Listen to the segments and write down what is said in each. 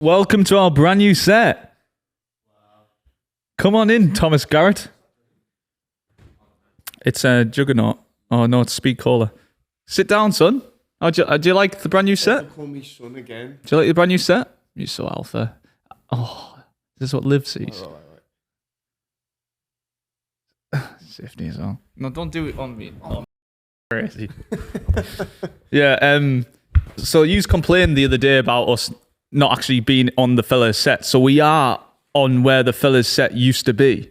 Welcome to our brand new set. Come on in, Thomas Garratt. It's a juggernaut. Oh no, it's speed caller. Sit down, son. Do you like the brand new set? Call me son again. Do you like the brand new set? You're so alpha. Oh, this is what Liv sees. Right. Safety as well. No, don't do it on me. Oh, crazy. Yeah. So you complained the other day about us not actually being on the Fellas set. So we are on where the Fellas set used to be.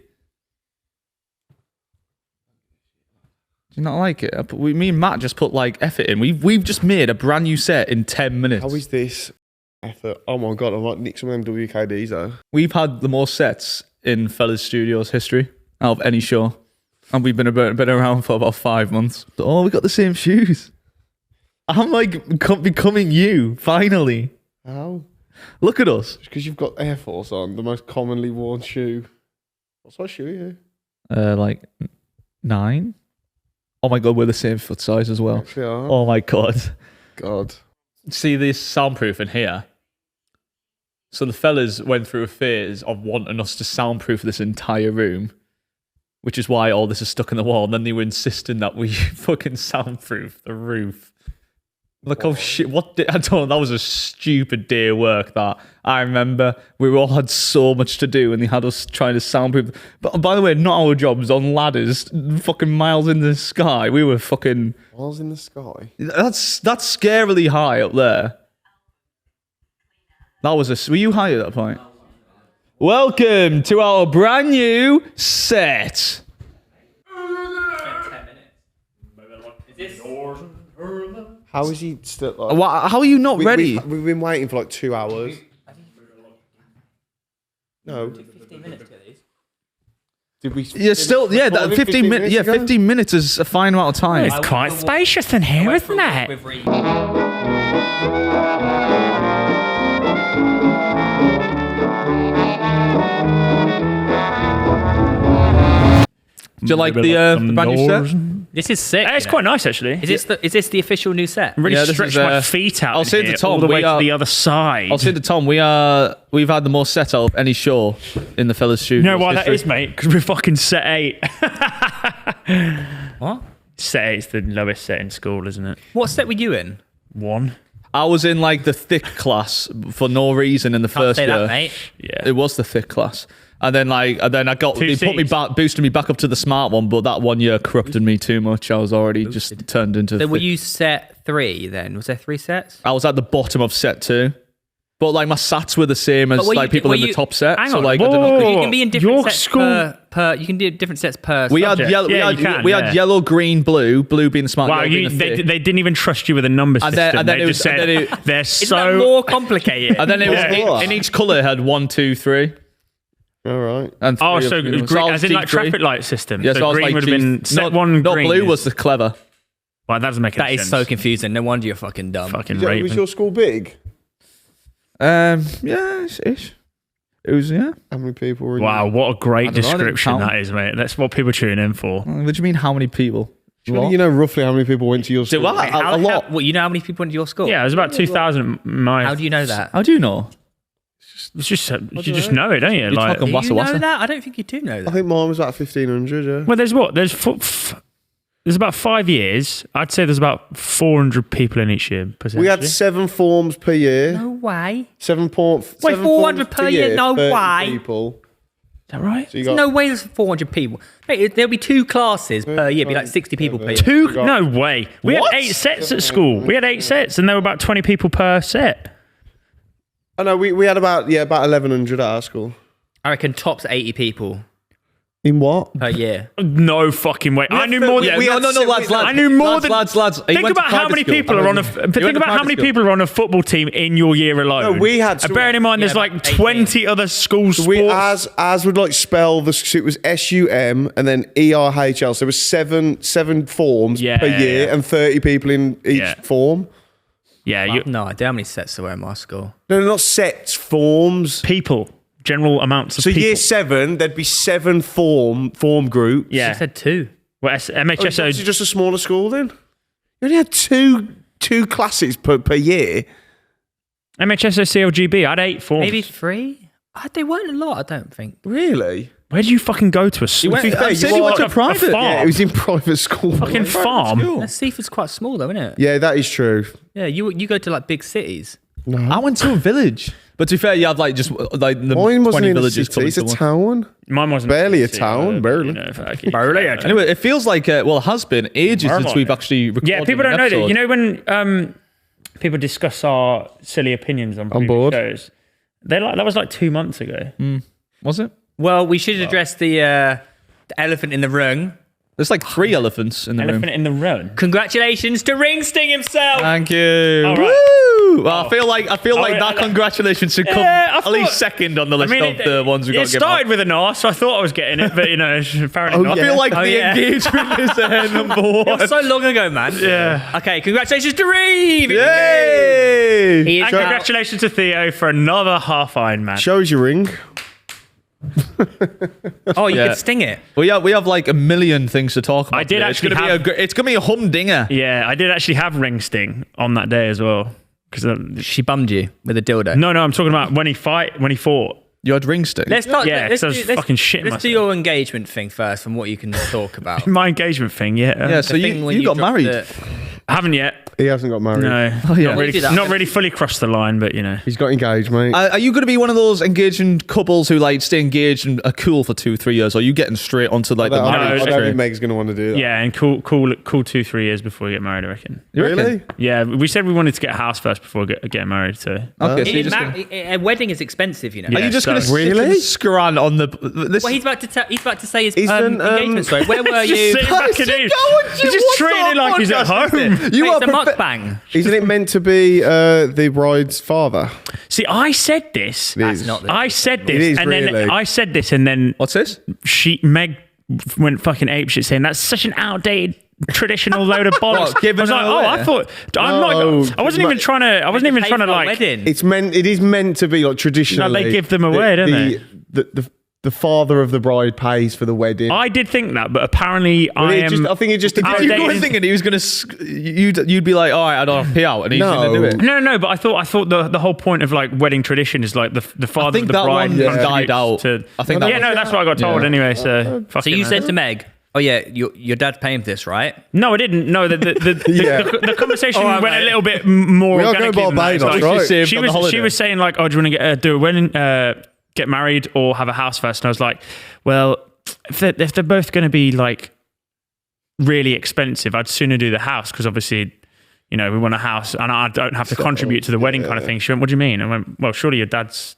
Do you not like it? Me and Matt just put like effort in. We've just made a brand new set in 10 minutes. How is this effort? Oh my god, I might nick some MWKDs though. We've had the most sets in Fellas Studios history out of any show. And we've been around for about 5 months. Oh, we got the same shoes. I'm like becoming you, finally. How? Look at us. Because you've got Air Force on, the most commonly worn shoe. What size shoe are you? Like 9. Oh my god, we're the same foot size as well. Actually are. Oh my god. God. See this soundproof in here? So the fellas went through a phase of wanting us to soundproof this entire room, which is why all this is stuck in the wall. And then they were insisting that we fucking soundproof the roof. Look how shit. I don't know. That was a stupid day of work. That I remember. We all had so much to do, and they had us trying to soundproof. But by the way, not our jobs on ladders, fucking miles in the sky. We were fucking Miles in the sky. That's scarily high up there. That was were you high at that point? Welcome to our brand new set. 10 minutes. How is he still like... How are you not ready? We've been waiting for like 2 hours. No. 15 minutes to get these. Did we... Yeah, still, yeah, that 15 minutes. Yeah, 15 minutes is a fine amount of time. It's quite spacious in here, isn't it? With Reev. Do you like the brand new set? This is sick. It's quite nice, actually. Is this the official new set? Really Yeah, this stretched is, my feet out. I'll say to here, Tom, all the way we to are- the other side. I'll say to Tom, we've had the most set out of any show in the Fellas Studios. You know why that history. is, mate? Because we're fucking set 8. What? Set 8's the lowest set in school, isn't it? What set were you in? 1. I was in like the thick class for no reason in the Can't first say year. that, mate. Yeah. It was the thick class. And then I got Two they put me Cs. back, boosted me back up to the smart one, but that 1 year corrupted me too much. I was already just turned into. So were thick. you set 3 then? Was there 3 sets? I was at the bottom of set 2, but like my sats were the same as But were like you- people were in the you- top set. Hang So on. like I don't know. Whoa. You can be in different Your sets school- per. You can do different sets per. We had subject. yellow. Yeah, you can, We yeah. had yellow, green, blue. Blue being the smart. Wow, yellow being the thick. they didn't even trust you with a number And system. then- and then they it just was- and said then they're Isn't so... that more complicated? And then it was Yeah. in each color had 1, 2, 3. All right. And Oh, three so of them. green, I was as in deep like green. traffic light system. Yeah, so so I was green like, would have been geez, set no, 1 no, green. blue was the clever. Well, that doesn't make any That is sense. so confusing. No wonder you're fucking dumb. Fucking Was Raven. your school big? Yeah, ish. It was, yeah. How many people were in Wow, what a I great don't know, I didn't description count. that is, mate. That's what people tune in for. What do you mean? How many people? Surely you know roughly how many people went to your school? Do I? A lot. What, you know how many people went to your school? Yeah, it was about 2,000. How do you know that? How do you know? It's just you just know it, don't you? You're Like, talking Do Wassa you know Wassa. that? I don't think you do know I that. think mine was about 1,500, yeah. well, there's what? There's about 5 years. I'd say there's about 400 people in each year. We had potentially. 7 forms per year. No way. 400 per year? No way. People. Is that right? So you There's got no way there's 400 people. Mate, there'll be 2 classes per year. It'd be like 60 people per year. Two? got- No way. We What? had 8 sets at school. We had 8 sets, and there were about 20 people per set. Oh no, we had about 1,100 at our school. I reckon tops 80 people In what? per year. No fucking way. I knew more. Yeah, than, no, lads. I knew more than. lads. He Think went to about how private many school. people are on a. He went Think to about how private many school. people are on a football team in your year alone. No, we had. And bearing in mind, there's Yeah, like about 18. 20 other school sports. We as would like spell the. So it was SUM and then ERHL. So there was seven forms Yeah, per year yeah. and 30 people in each Yeah. form. Yeah, I have no idea how many sets there were in my school. No, not sets, forms. people, general amounts of So people. year 7, there'd be 7 form groups. I Yeah. said 2. Well, Oh, is MHSO. it just a smaller school then? You only had two classes per year. MHSO CLGB, I had 8 forms. Maybe 3? They weren't a lot, I don't think. Really? Where did you fucking go to a school? went to private. farm. Yeah, it was in private school. Fucking farm. Seaford's quite small though, isn't it? Yeah, that is true. Yeah, you go to like big cities. I went to a village. But to be fair, you have like just like the Mine wasn't 20 in a villages. city. It's a coming to town. Mine wasn't Barely a city, town, barely. Barely. Anyway, it feels like it has been ages since we've actually recorded. Yeah, people an don't know that. episode. You know when people discuss our silly opinions on previous board. shows, that was like 2 months ago. Was it? Well, we should address the elephant in the room. There's like 3 elephants in the Elephant room. in the room. Congratulations to Ringsting himself. Thank you. All right. Woo! Well, I feel like that I- congratulations should come Yeah, I at least thought- second on the list of the ones we got It to give out. started with an R, so I thought I was getting it, but apparently not. I feel like Oh, the yeah. engagement is number It one. was so long ago, man. Yeah. Okay, congratulations to Reev. Yay! He is And now- congratulations to Theo for another half Iron Man. Shows your ring. Oh, you Yeah. could sting it. We have like a million things to talk about. I did today. actually it's gonna be a humdinger. Yeah, I did actually have ring sting on that day as well. Because She bummed you with a dildo. no, I'm talking about when he fought. You had ring stick. Let's start. Yeah, let's 'cause I was do, let's, fucking shitting let's do myself. your engagement thing first, from what you can talk about. My engagement thing, yeah. Yeah, so The thing when you got dropped married. the- I haven't yet. He hasn't got married. No, yeah. We do that. not really fully crossed the line, but He's got engaged, mate. Are you going to be one of those engaging couples who like stay engaged and are cool for 2-3 years, or are you getting straight onto like the I marriage don't think train? Meg's going to want to do that. yeah, and cool 2-3 years before we get married, I reckon. You reckon? Really? Yeah, we said we wanted to get a house first before getting married, so Okay, so It you're is just gonna, a wedding is expensive, you know. are you just going to so- Really? scran on the? This, Well, he's about to say his Isn't, engagement story. Where were just you? sitting back in his, he's just treating it like he's at home. You Mate, are it's a mukbang. Isn't it meant to be the bride's father? See, I said this. That's not the. I said this, It is and really. then I said this, and then What's this? Meg went fucking apeshit saying that's such an outdated traditional load of bollocks. What, giving I was like, it oh, away? I thought I'm No, not. I wasn't even trying to. I wasn't even Pay trying to for a like. wedding. It is meant to be like traditionally. No, they give them away, don't they? The father of the bride pays for the wedding. I did think that, but apparently I am. I think it just You outdated. were thinking he was going to. You'd be like, all right, I don't have to pay out, and he's No. going to do it. No, but I thought the whole point of like wedding tradition is like the father think of the that bride one contributes died out. To, I think that yeah, was- no, that's what I got told Yeah. anyway. So, So fucking you hell. said to Meg, "Oh yeah, your dad's paying for this, right?" No, I didn't. No, Yeah. the conversation All right, went mate. a little bit more We are organically going than that. It's Barbados, like, right? Saved She on the was holiday. saying like, "Oh, do you want to do a wedding, get married, or have a house first?" And I was like, "Well, if they're both going to be like really expensive, I'd sooner do the house because obviously." We want a house and I don't have to contribute to the wedding kind of thing. She went, what do you mean? I went, well, surely your dad's...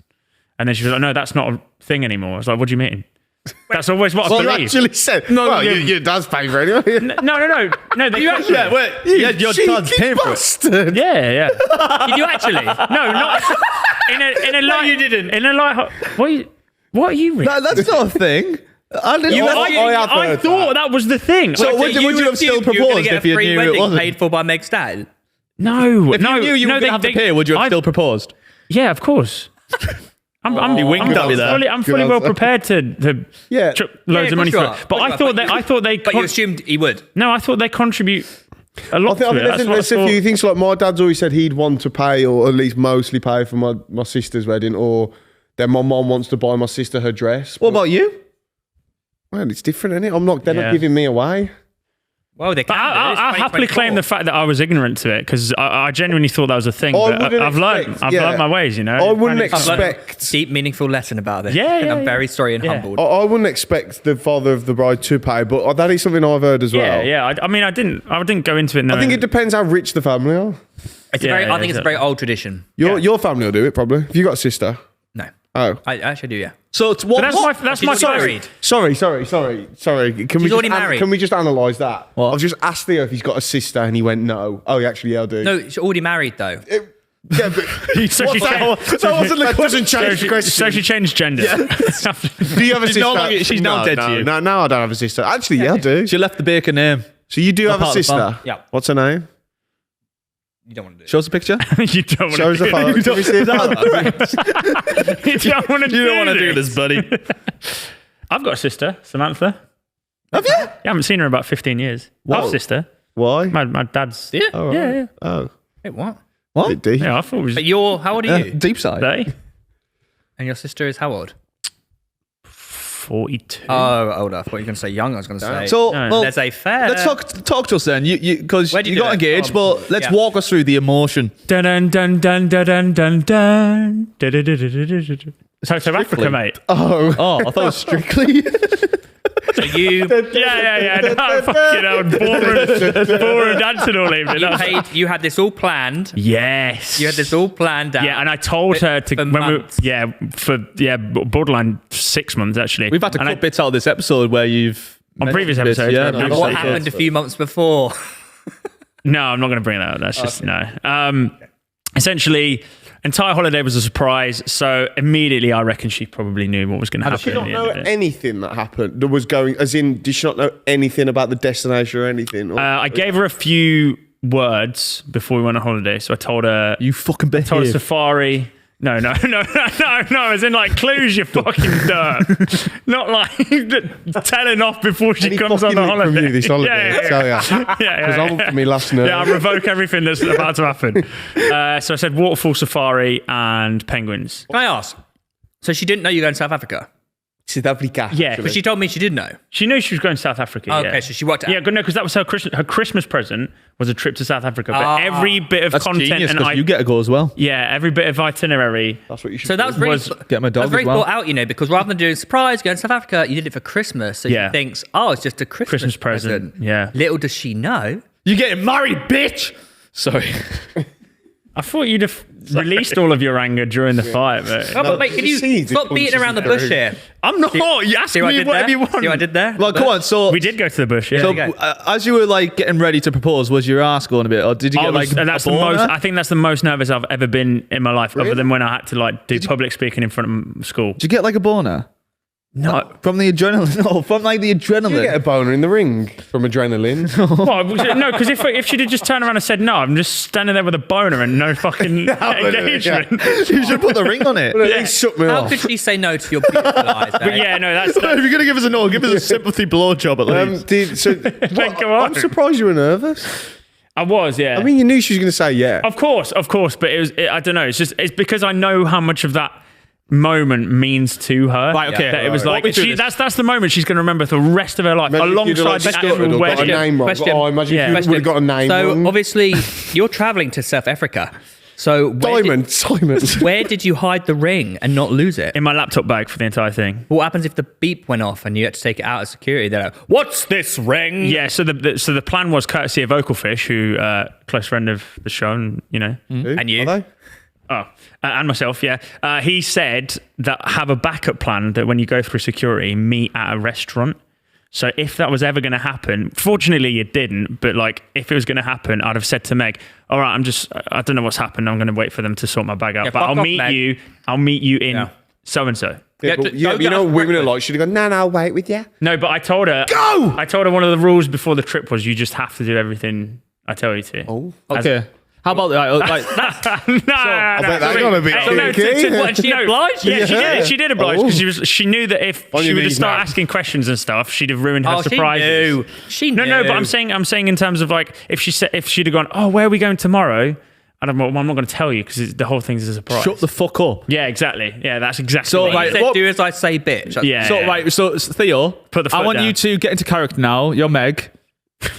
And then she was like, no, that's not a thing anymore. I was like, what do you mean? That's always what I you believe. actually said. No, well, yeah. your dad's paying for it anyway. No, they actually... Yeah, wait. Yeah, your dad's paying for it. bastard. Yeah. Did you actually? No, not... In a light... you didn't. In a light... What are you... That's not a thing. I didn't. I thought that was the thing. So would you have still proposed if you knew it wasn't? paid for by Meg's dad? No, If you knew you were going to have to pay, would you have still proposed? Yeah, of course. I'm winked at me there. I'm fully well prepared to Yeah. chuck loads of money for it. But I thought they. But you assumed he would. No, I thought they contribute a lot I to it. think That's there's what I a few thought. things. Like my dad's always said he'd want to pay, or at least mostly pay for my sister's wedding, or then my mom wants to buy my sister her dress. What about you? Well, it's different, isn't it? They're Yeah. not giving me away. Well, they can. I happily claim the fact that I was ignorant to it because I genuinely thought that was a thing. I But wouldn't I've learned my ways. I wouldn't And it's- expect. Deep, meaningful lesson about this. Yeah, and yeah, I'm yeah. very sorry and Yeah. humbled. I wouldn't expect the father of the bride to pay, but that is something I've heard as well. Yeah. I mean, I didn't go into it. I think it depends how rich the family are. It's I think it's a very old tradition. Your family will do it probably. Have you got a sister? No, Oh. I actually do. Yeah. So it's what? That's my She's married. Sorry. Can She's already married. Can we just analyse that? What? I've just asked Theo if he's got a sister, and he went no. Oh, actually, yeah, I do. No, she's already married though. Yeah, but So she that doesn't change the question. So she changed gender. Do you have a sister? She's now dead to you. No, I don't have a sister. Actually, yeah, I do. She left the Baker name. So you do have a part of the sister? fam. Yeah. What's her name? You don't want to do it. Show us a picture. You don't want Show us to a do photo. Can we see it. You don't want to do this, buddy. I've got a sister, Samantha. Have you? Yeah, I haven't seen her in about 15 years. Whoa. Half sister. Why? My dad's. Yeah. Oh, right. Yeah. Oh. Wait, what? What? Bit deep. Yeah, I thought it was But how old are you? Deep side. they. And your sister is how old? 42. Oh, older. I thought you were going to say young. I was going to say. So, No. well, There's a fair. let's talk to us then. Because Where'd you you do got it? engaged, but let's Yeah. walk us through the emotion. Dun dun dun dun dun dun dun dun. South Africa, mate. Oh, I thought it was Strictly. So you Yeah. No, fucking hell. Ballroom dancing all evening. you had this all planned. Yes. You had this all planned out. Yeah, and I told her to For months. borderline 6 months actually. We've had to cut bits out of this episode where you've on previous mentioned this, episodes. yeah, where And we've what said- happened a few months before? No, I'm not going to bring that up. That's just no. Essentially, entire holiday was a surprise. So immediately, I reckon she probably knew what was going to happen. did she not at the know end of it. anything that happened that was going? As in, did she not know anything about the destination or anything? Or, I gave her a few words before we went on holiday. So I told her, You fucking told her behave. safari. No. As in like clues, you fucking dirt. Not like telling off before she Any comes on fucking the link from holiday. you this holiday, Yeah, I tell ya. Because I want for me last night. Yeah, I'll revoke everything that's about to happen. So I said waterfall safari and penguins. Can I ask? So she didn't know you were going to South Africa? South Africa. Yeah, actually. But she told me she did know. She knew she was going to South Africa. Oh, yeah. okay, so she worked it out. Yeah, no, because that was her Christmas present was a trip to South Africa. But every bit of That's content genius and because you get to go as well. every bit of itinerary. That's what you should So that was really, Get my that was dog very as well. thought out, because rather than doing a surprise, going to South Africa, you did it for Christmas. So Yeah. she thinks, it's just a Christmas present. Yeah. Little does she know. You're getting married, bitch. Sorry. I thought you'd have released all of your anger during the fight, but Oh, but mate, can you seeds, it stop beating punches around the you bush through. here? I'm not. You ask See what I me did whatever there? you want. See what I did there? Well, come on. So We did go to the bush. Yeah. So you go. as you were like getting ready to propose, was your ass going a bit, or did you get like and that's a the most. boner? I think that's the most nervous I've ever been in my life, other than when I had to like do public speaking in front of school. Did you get like a boner? No, From the adrenaline? No, from like the You adrenaline. get a boner in the ring from adrenaline. no, because if she'd have just turned around and said no, I'm just standing there with a boner and no fucking engagement. You should put the ring on it. At least suck me How off. could she say no to your beautiful eyes? But yeah, no, that's. If you're gonna give us a no, give us a sympathy blowjob at least. Come on. I'm surprised you were nervous. I was, yeah. I mean, you knew she was going to say yeah. of course, but I don't know. It's because I know how much of that moment means to her. Right, okay. That it was Right. like Walk me through that's the moment she's going to remember for the rest of her life, Imagine if you'd have, alongside the stuttered actual or got a wedding. name wrong. Question. Oh, imagine Yeah. if you would have got a name So wrong. obviously, you're traveling to South Africa. So Simon. where did you hide the ring and not lose it? In my laptop bag for the entire thing. What happens if the beep went off and you had to take it out of security? They're like, "What's this ring?" Yeah, so the plan was courtesy of Vocalfish, who close friend of the show, and you know, And you? Are they? and myself. Yeah, he said that have a backup plan that when you go through security, meet at a restaurant. So if that was ever going to happen, fortunately it didn't. But like, if it was going to happen, I'd have said to Meg, "All right, I don't know what's happened. I'm going to wait for them to sort my bag out, Yeah, but fuck I'll off, meet Meg." you. I'll meet you in so and so." Yeah, but you know what women are like? Should have gone, no, I'll wait with you. No, but I told her. Go! I told her one of the rules before the trip was you just have to do everything I tell you to. Oh. Okay. How about like no, I bet that's gonna be to tricky. What, and she obliged? Yeah, she Yeah. did. She did oblige Oh. because she knew that if On she your would have knees started now. asking questions and stuff, she'd have ruined her Oh, she surprises. knew. She No, knew. but I'm saying in terms of like if she'd have gone, oh, where are we going tomorrow? And I'm not going to tell you because the whole thing's a surprise. shut the fuck up? Yeah, exactly. Yeah, that's exactly. So, what right, He said, what- do as I say, bitch. Yeah. So right, so Theo, Put the I foot want down. you to get into character now. You're Meg.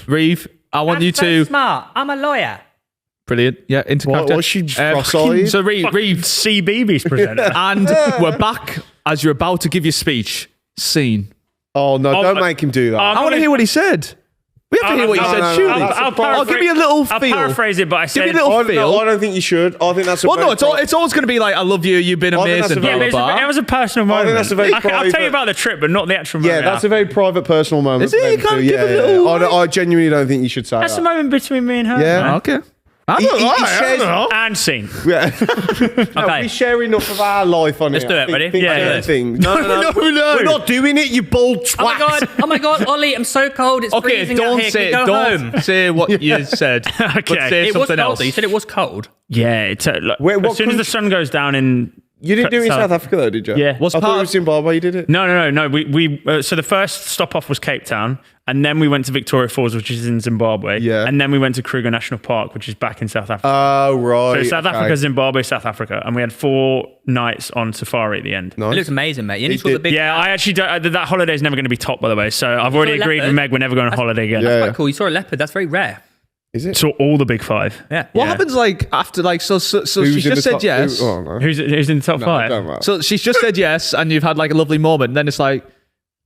Reev, I want you to. smart. I'm a lawyer. Brilliant. Yeah, into What- character. was she cross-eyed? So Reev, CBeebies presenter. and we're back as you're about to give your speech. Scene. Oh, no, don't but- make him do that. I want to hear what he said. We have to hear what he no, said. no, no, Surely. that's a I'll give you a little I'll feel. paraphrase it, but I said Give me a little I feel. don't think you should. I think that's a Well, very no, it's always going to be like, I love you, you've been I think that's amazing, a blah, very- blah, blah. it was a personal I moment. think that's a very I'll tell you private- about the trip, but not the actual Yeah, moment. that's a very private, personal moment. Is it? for You them can't to- give a yeah, little- I genuinely don't think you should say That's that. the moment between me and her. Yeah. Oh, okay. I He- don't he know. shares- I don't know. And scene. Yeah. Okay. We share enough of our life on Let's it. do it, ready? Think Yeah, certain yeah. things. No. No. We're not doing it, you bald twat. Oh my god, Ollie, I'm so cold. It's Okay, freezing out don't here. say Can we go don't home? say what you said. But Okay. say It was something cold. else. though. You said it was cold. Yeah, it's Wait, what as soon as the country- sun goes down in You didn't do it in South Africa though, did you? Yeah. What's I thought part it was of, Zimbabwe. You did it. No. We so the first stop off was Cape Town, and then we went to Victoria Falls, which is in Zimbabwe. Yeah. And then we went to Kruger National Park, which is back in South Africa. Oh, right. So South Africa, Zimbabwe, South Africa, and we had 4 nights on safari at the end. It looks amazing, mate. You only saw the big. Yeah, I actually don't, that holiday is never going to be topped, by the way. So I've already agreed with Meg we're never going on holiday again. Yeah. Quite cool. You saw a leopard. That's very rare. Is it? Saw all the big 5. Yeah. what happens like after like so she Who's in just the said top- yes. Oh, no. Who's in the top No, 5? don't matter. So she's just said yes, and you've had like a lovely moment. And then it's like,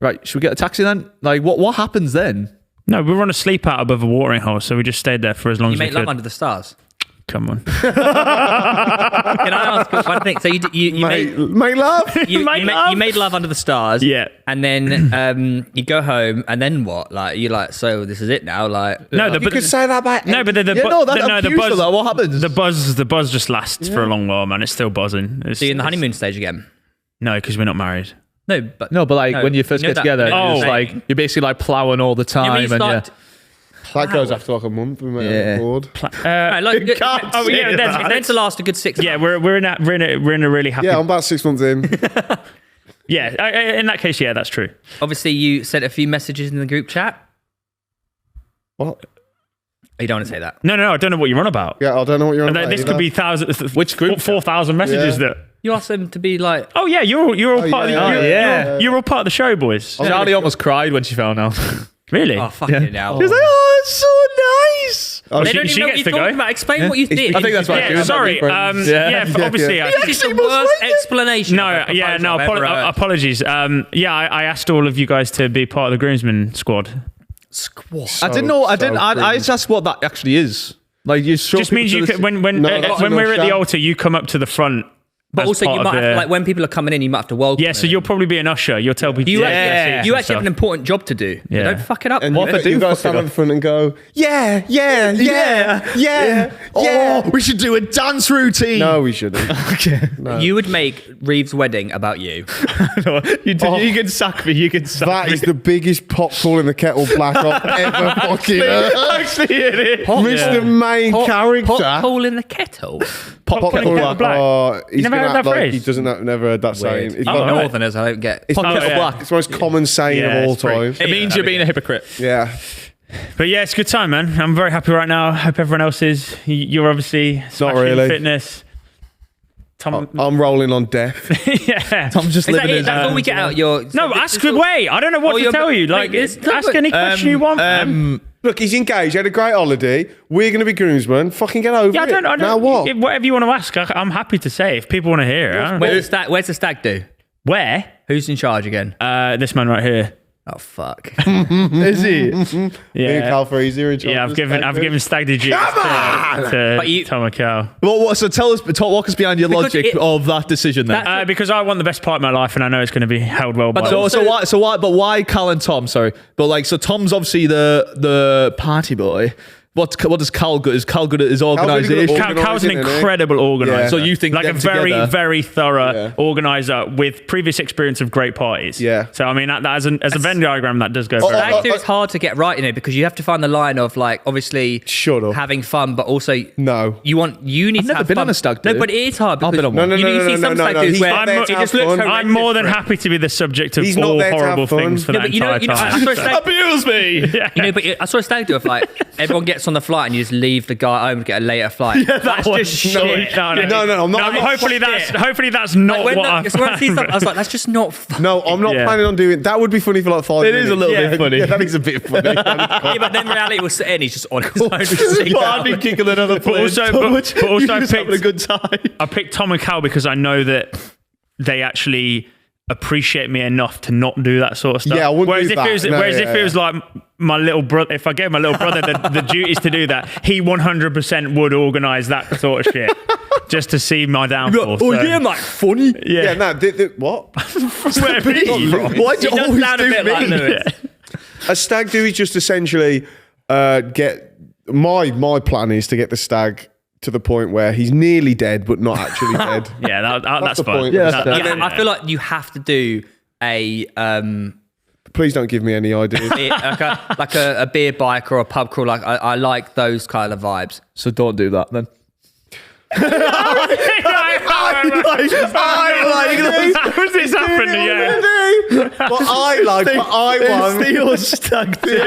right, should we get a taxi then? Like, what happens then? No, we were on a sleep out above a watering hole, so we just stayed there for as long You as we make love could. under the stars. Come on. Can I ask one thing? So you Make love? you made love under the stars. Yeah. And then you go home, and then what? Like you're like, so this is it now. Like No, You could say that about No, but the buzz. What happens? the buzz just lasts for a long while, man. It's still buzzing. so you're in the honeymoon stage again. No, because we're not married. No, but like when you first you know get that- together, you know you're just that like thing. you're basically like plowing all the You know time, when you and start- That goes after like a month. We made Yeah. bored. Right, like, can't oh, yeah, say that's that. meant to last a good 6 Yeah, months. we're in a really happy. Yeah, I'm about 6 months in. Yeah, in that case, yeah, that's true. Obviously, you sent a few messages in the group chat. What? You don't want to say that. No, I don't know what you're on about. Yeah, I don't know what you're on about. This could be thousands. Which group? 4,000 messages Yeah. that. You asked them to be like, Oh yeah, you're all part yeah. of the. Oh, yeah. You're all part of the show, boys. Charlie almost cried when she found out. Really? oh, fuck it now. She was like, "Oh, it's so nice." Oh, They she- don't even she know what gets you're to talking go. about. Explain what you did. I think that's right. Yeah, sorry. Yeah. Obviously. It's the worst explanation. No, of a yeah, proposal no. I've ever heard. Apologies. I asked all of you guys to be part of the Groomsmen squad. Squash. I didn't know. I so didn't. I just asked what that actually is. Like you show Just people means to you the- could, when No, that's when an we're at the usher. altar, you come up to the front. But as also, you part might of have, the- like when people are coming in, you might have to welcome. Yeah, so them. you'll probably be an usher. You'll tell people. You yeah, actually, you actually have an important job to do. Yeah. Don't fuck it up. And What if I do you guys fuck it stand up? at the front and go, yeah. Oh, we should do a dance routine. No, we shouldn't. Okay. You would make Reev's wedding about you. You can sack me. You can sack That me. is the biggest pot calling the kettle black I've ever fucking heard. Actually, it is. Mr. Main character. Pot hole in the kettle. Pop Pot kettle kettle black. black. Oh, he's never gonna heard act that like phrase? he doesn't have, never heard that saying. It's, I'm like, right. Northerners. I don't get. it's, Pot not- kettle black. it's the most common saying Yeah, of all it's pretty- time. It means you're being a hypocrite. Yeah. But yeah, it's a good time, man. I'm very happy right now. Hope everyone else is. You're obviously smashing really. fitness. Tom, I'm rolling on death. yeah. I'm just Is that living it? his. That's all we get out. Your No, ask away. I don't know what Oh, to you're- tell you. Like, Wait, it's- ask any question you want. man. Look, he's engaged. He had a great holiday. We're going to be groomsmen. Fucking get over Yeah, it. I don't. Now what? Whatever you want to ask, I'm happy to say. If people want to hear it. I don't- Where's the stag do? Where? Who's in charge again? This man right here. Oh fuck. Is he? Me and Yeah. Cal Freezy are in charge Yeah, of I've the given stag Stag the duties to But you- Tom and Cal. Well, so walk us behind your Because logic it- of that decision then. Because I want the best part of my life, and I know it's going to be held well by. But So why Cal and Tom? Sorry, but like so Tom's obviously the party boy. What does Cal good? Is Cal good at his organisation? Cal- Cal's an organising, isn't he? incredible organizer. Yeah. So you think like a them very, together- very thorough Yeah. organizer with previous experience of great parties. Yeah. So I mean, that as a Venn diagram, that does go. very Stag well. do is hard to get right in it because you have to find the line of like obviously Shut up. having fun, but also No. you need to never have been fun. on a stag No, do. but it is hard I've because been on No, one. no, you no, know, you no, see no, some no, stag no. do's He's where not there it to just have looks fun. horrendous. I'm more than for it. happy to be the subject of He's not all there to have horrible fun. things for No, that but you know, entire I time. saw a stag. Abuse me. You know, but I saw a stag do of like everyone gets on the flight and you just leave the guy home to get a later flight. That's one. just shit. No, I'm not. Hopefully that's not Like, when what that, I've so when I see something, I was like, that's just not fun. No, I'm not Yeah. planning on doing. That would be funny for like 5 It minutes. is a little bit funny. Yeah, that is a bit funny. Yeah, but then reality was set in. He's just on his own. Just But I'd be kicking another plane. also- so but- much. but also You're I just having a picked- good time. I picked Tom and Cal because I know that they actually appreciate me enough to not do that sort of stuff. Yeah, I wouldn't whereas do if that. it was, No, whereas yeah, if it was like my little brother, if I gave my little brother the duties to do that, he 100% would organise that sort of shit just to see my downfall. Oh So, yeah, mate, funny. Yeah, no. what? Whatever it is. Why'd you He does always sound a do bit me? like Lewis. A stag do is just essentially get. My plan is to get the stag to the point where he's nearly dead, but not actually dead. Yeah, that's the fine. point. Yeah, That- that's Yeah, that- I feel like you have to do a Please don't give me any ideas. like a beer bike or a pub crawl. Like I like those kind of vibes. So don't do that then. Was this happening? Yeah. What I like, what I want. Theo Stag do.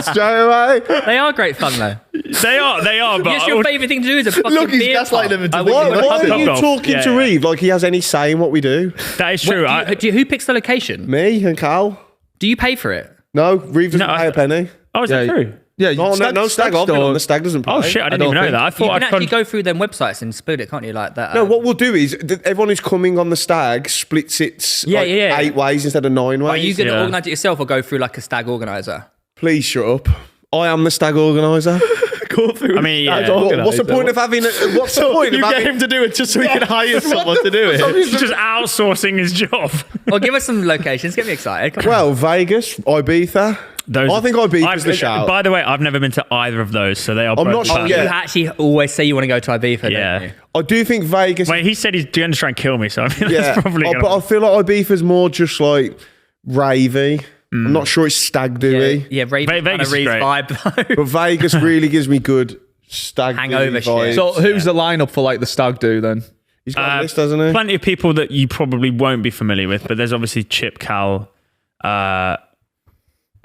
Straight away. They are great fun though. They are. But Yes, your favourite thing to do is a fucking Look, he's beer gaslighting pub. them into I thinking wouldn't we're Why want are to you go. talking to Reev like he has any say in what we do? that is true. Who picks the location? Me and Cal? Do you pay for it? No, Reev doesn't No, pay a penny. Is that true? Yeah, No, Stag off. The Stag doesn't pay. Oh shit! I didn't even know that. I You thought can I'd actually go through them websites and split it, can't you? Like that. No, what we'll do is everyone who's coming on the Stag splits it Yeah, like yeah. 8 ways instead of 9 ways. Are you going to Yeah. organise it yourself or go through like a stag organiser? Please shut up. I am the Stag organiser. Go through. I mean, yeah. What's the point of having? What's the point of You get having? him to do it just so he can hire someone to do it. He's just outsourcing his job. Well, give us some locations. Get me excited. Come on. Well, Vegas, Ibiza. I think Ibiza's the shout. By the way, I've never been to either of those, so they are. I'm both not sure- fun. yeah. You actually always say you want to go to Ibiza, Yeah. don't you? I do think Vegas. Wait, he said he's going to try and kill me, so I mean, yeah, that's probably. but I feel like Ibiza's more just like ravey. I'm not sure it's stag doy. Yeah, Reev kind Vegas of is great. vibe though. But Vegas really gives me good stag Hangover do vibes. shit. So who's the lineup for like the Stag do then? He's got a list, hasn't he? Plenty of people that you probably won't be familiar with, but there's obviously Chip, Cal,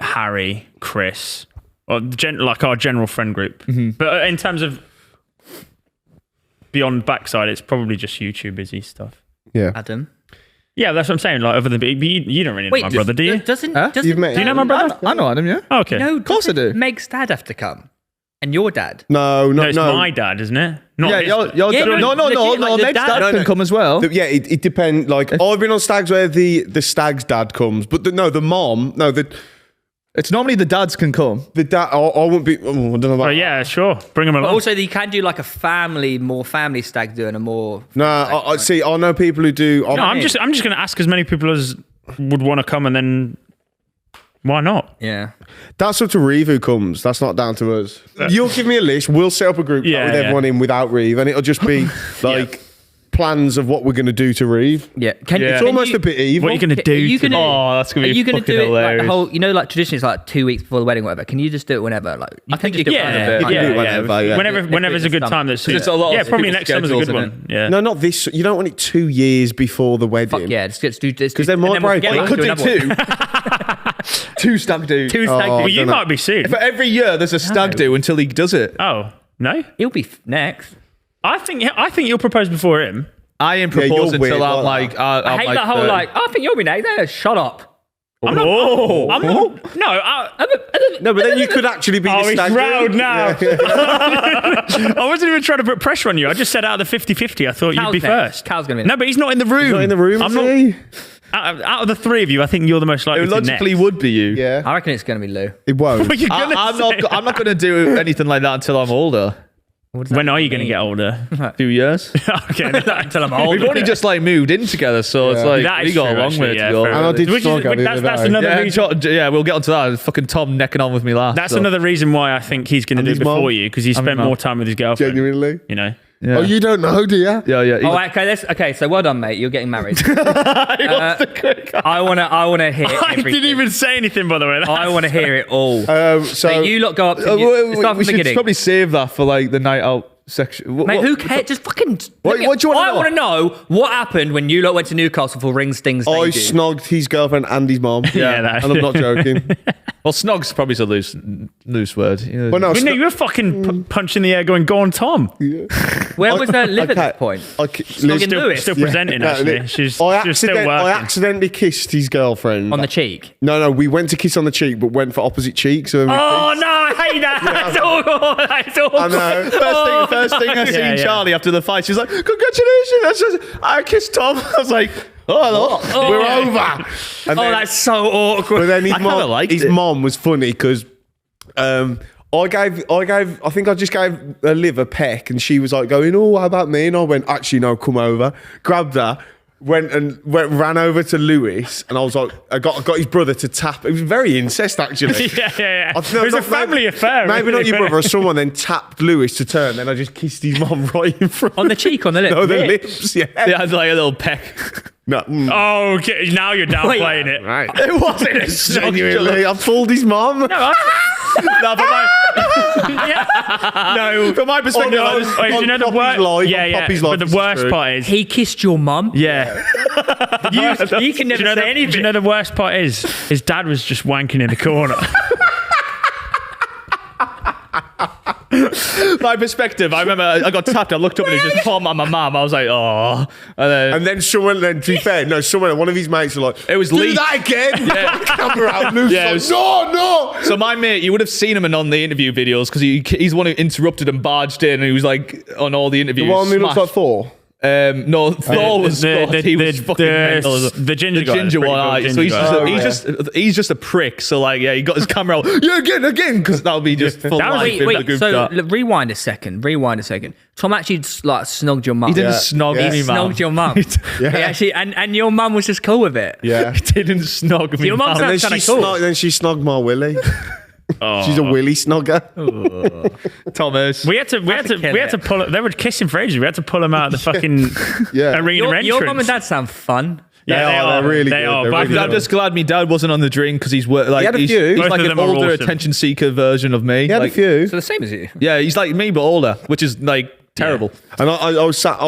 Harry, Chris, or like our general friend group. But in terms of beyond backside, it's probably just YouTube busy stuff. Yeah. Adam. Yeah, that's what I'm saying. Like other than you don't really know my brother, do you? Doesn't You've met Do you know my brother? I know Adam, yeah. Oh, okay. No, Of course I do. Meg's dad have to come, and your dad. No, No, no, it's no. my dad, isn't it? Not Yeah, his you're, dad. you're, Yeah, no, no, legit, like the Meg's dad- dad No, can no. come as well. Yeah, it depends. Like I've been on stags where the stag's dad comes, but the mom, no, It's normally the dads can come. the dad. I wouldn't be. I don't know about. Oh yeah, sure. Bring him But along. also, you can do like a more family stag do and a more. No, I see. I know people who do. No, I'm just going to ask as many people as would want to come, and then why not? Yeah. That's up to Reev who comes. That's not down to us. You'll give me a list. We'll set up a group chat Yeah, with yeah. everyone in without Reev, and it'll just be like plans of what we're going to do to Reev. Yeah. Can, Yeah. It's can almost you, a bit evil. What are you going to Are do? you to gonna, me? Oh, that's gonna are be you gonna fucking do it like hilarious. the whole? You know, like traditionally, it's like 2 weeks before the wedding, or whatever. Can you just do it whenever? Like, you can just do it Yeah, whenever. You can do it whenever, yeah. Whenever's a good Summer. time. That's It's a lot of yeah, probably people's next summer's a good schedules, one. Yeah. No, not this. You don't want it 2 years before the wedding. Fuck yeah, let's do this. 'Cause they might break up. We'll Could do another two. one. Two Stag do. Two stag Oh, Well, do. you dunno. might be soon. For every year, there's a Stag do until he does it. Oh no, He'll be next. I think you'll propose before him. I ain't Yeah, you're proposing weird until I'm like like. I hate that whole 30. like. I think you'll be next. Shut up. I'm not. No. No, but then you could actually be Oh, the he's stag. proud do. now. Yeah. I wasn't even trying to put pressure on you. I just said out of the 50-50, I thought Cal's you'd be next. first. Cal's gonna be No, but he's not in the room. He's not in the room, I'm is not. he? Out of the three of you, I think you're the most likely It to logically next. would be you. Yeah. I reckon it's gonna be Lou. It won't. What are you gonna I'm say? not going to do anything like that until I'm older. When are you going to get older? 2 years. Okay. Until I'm old. We've only just like moved in together, so it's Yeah. like That we is got true, a long actually, way yeah, to go. fair And I did Which is- stalk her the that's other day. another Yeah, reason. yeah, we'll get onto that. Fucking Tom necking on with me last. That's so. another reason why I think he's going to do it his mum? before you, because he spent mum. more time with his girlfriend. Genuinely. You know. Yeah. Oh, you don't know, do you? Yeah, yeah. Oh, okay. So well done, mate. You're getting married. I wanna hear I everything. didn't even say anything, by the way. I want to hear it all. So So you lot go up to start from we the should beginning. probably save that for like the night out section. Mate, who cares? Just fucking. What do you wanna know? I want to know what happened when you lot went to Newcastle for Ring Stings. I debut. snogged his girlfriend and his mom. Yeah, that- and I'm not joking. Well, snog's probably a loose word. You know. Well, no, But no, you were fucking punching the air going, go on, Tom. Where was her live at okay. this point? Liz, Snogging Lewis. Still presenting, actually. She's still I working. accidentally kissed his girlfriend. On the cheek. No, we went to kiss on the cheek, but went for opposite cheeks. So Oh no, I hate that. That's awkward. That's awkward. I know. First thing I seen Yeah, yeah. Charlie after the fight, she's like, "Congratulations!" I kissed Tom. I was like, "Oh, hello, we're over." And Oh, that's so awkward. But then I kinda liked it. mom was funny because I think I just gave Liv a peck, and she was like going, "Oh, how about me?" And I went, "Actually, no, come over." Grabbed her. Ran over to Lewis, and I was like, I got his brother to tap. It was very incest, actually. Yeah. I It was a family affair. Maybe not really. your brother or someone. Then tapped Lewis to turn. Then I just kissed his mom right in front. On the cheek, on the lip. No, the Yeah. lips. Yeah. They had like a little peck. No. Oh, okay. Now you're downplaying it. Right. It wasn't a snog. Genuinely, I pulled his mom. No, but No, From my perspective, I just, wait, do you know the Poppy's worst? life, Yeah, on yeah. Poppy's But life, the this is worst true. part is, He kissed your mum. yeah. You can never say anything. Do you know the worst part is? His dad was just wanking in the corner. my perspective, I remember I got tapped. I looked up and it was just palm on my mum. I was like, oh. And then someone, to be fair, one of his mates were like, It was do Lee. that again. Yeah. Camera out, Luke's Yeah, it like, was- no. So my mate, you would have seen him on the interview videos because he's the one who interrupted and barged in, and he was like on all the interviews. The one who looks smashed. like Thor. No, Thor was Scott. He was fucking mental. the ginger guy. ginger Pretty one. cool Aye. ginger So guy. he's just a prick. So like, yeah, he got his camera out. Yeah, again, because that'll be just full That was- life in the Wait, group so chat. look, rewind a second. Tom actually like snogged your mum. He didn't Yeah. snog Yeah. me, man. Snogged your mum. Yeah. He actually, and your mum was just cool with it. Yeah. He didn't snog me. Your mum's man. And That's then kinda cool. then she snogged my Willie. Oh. She's a Willie snogger. Thomas. We had to pull. They were kissing for ages. We had to pull them out of the fucking Yeah. arena Your entrance. mum and dad sound fun. Yeah, They are, they're really They good, are. they're Both really of I'm them. just glad my dad wasn't on the drink because he's like had a he's, few. he's Both like of an them are older awesome. attention seeker version of me. He had Like, a few. So the same as you. Yeah, he's like me but older, which is like terrible. And I was sat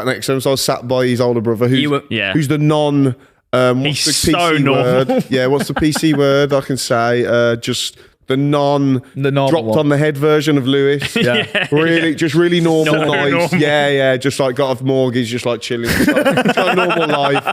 next to him, so I was sat by his older brother, You were- who's the non. What's He's the so PC normal. word? Yeah, what's the PC word I can say? Just the normal dropped one. on the head version of Lewis. Yeah. Really normal, So nice. normal. Yeah, just like got off mortgage, just like chilling, just like a normal life.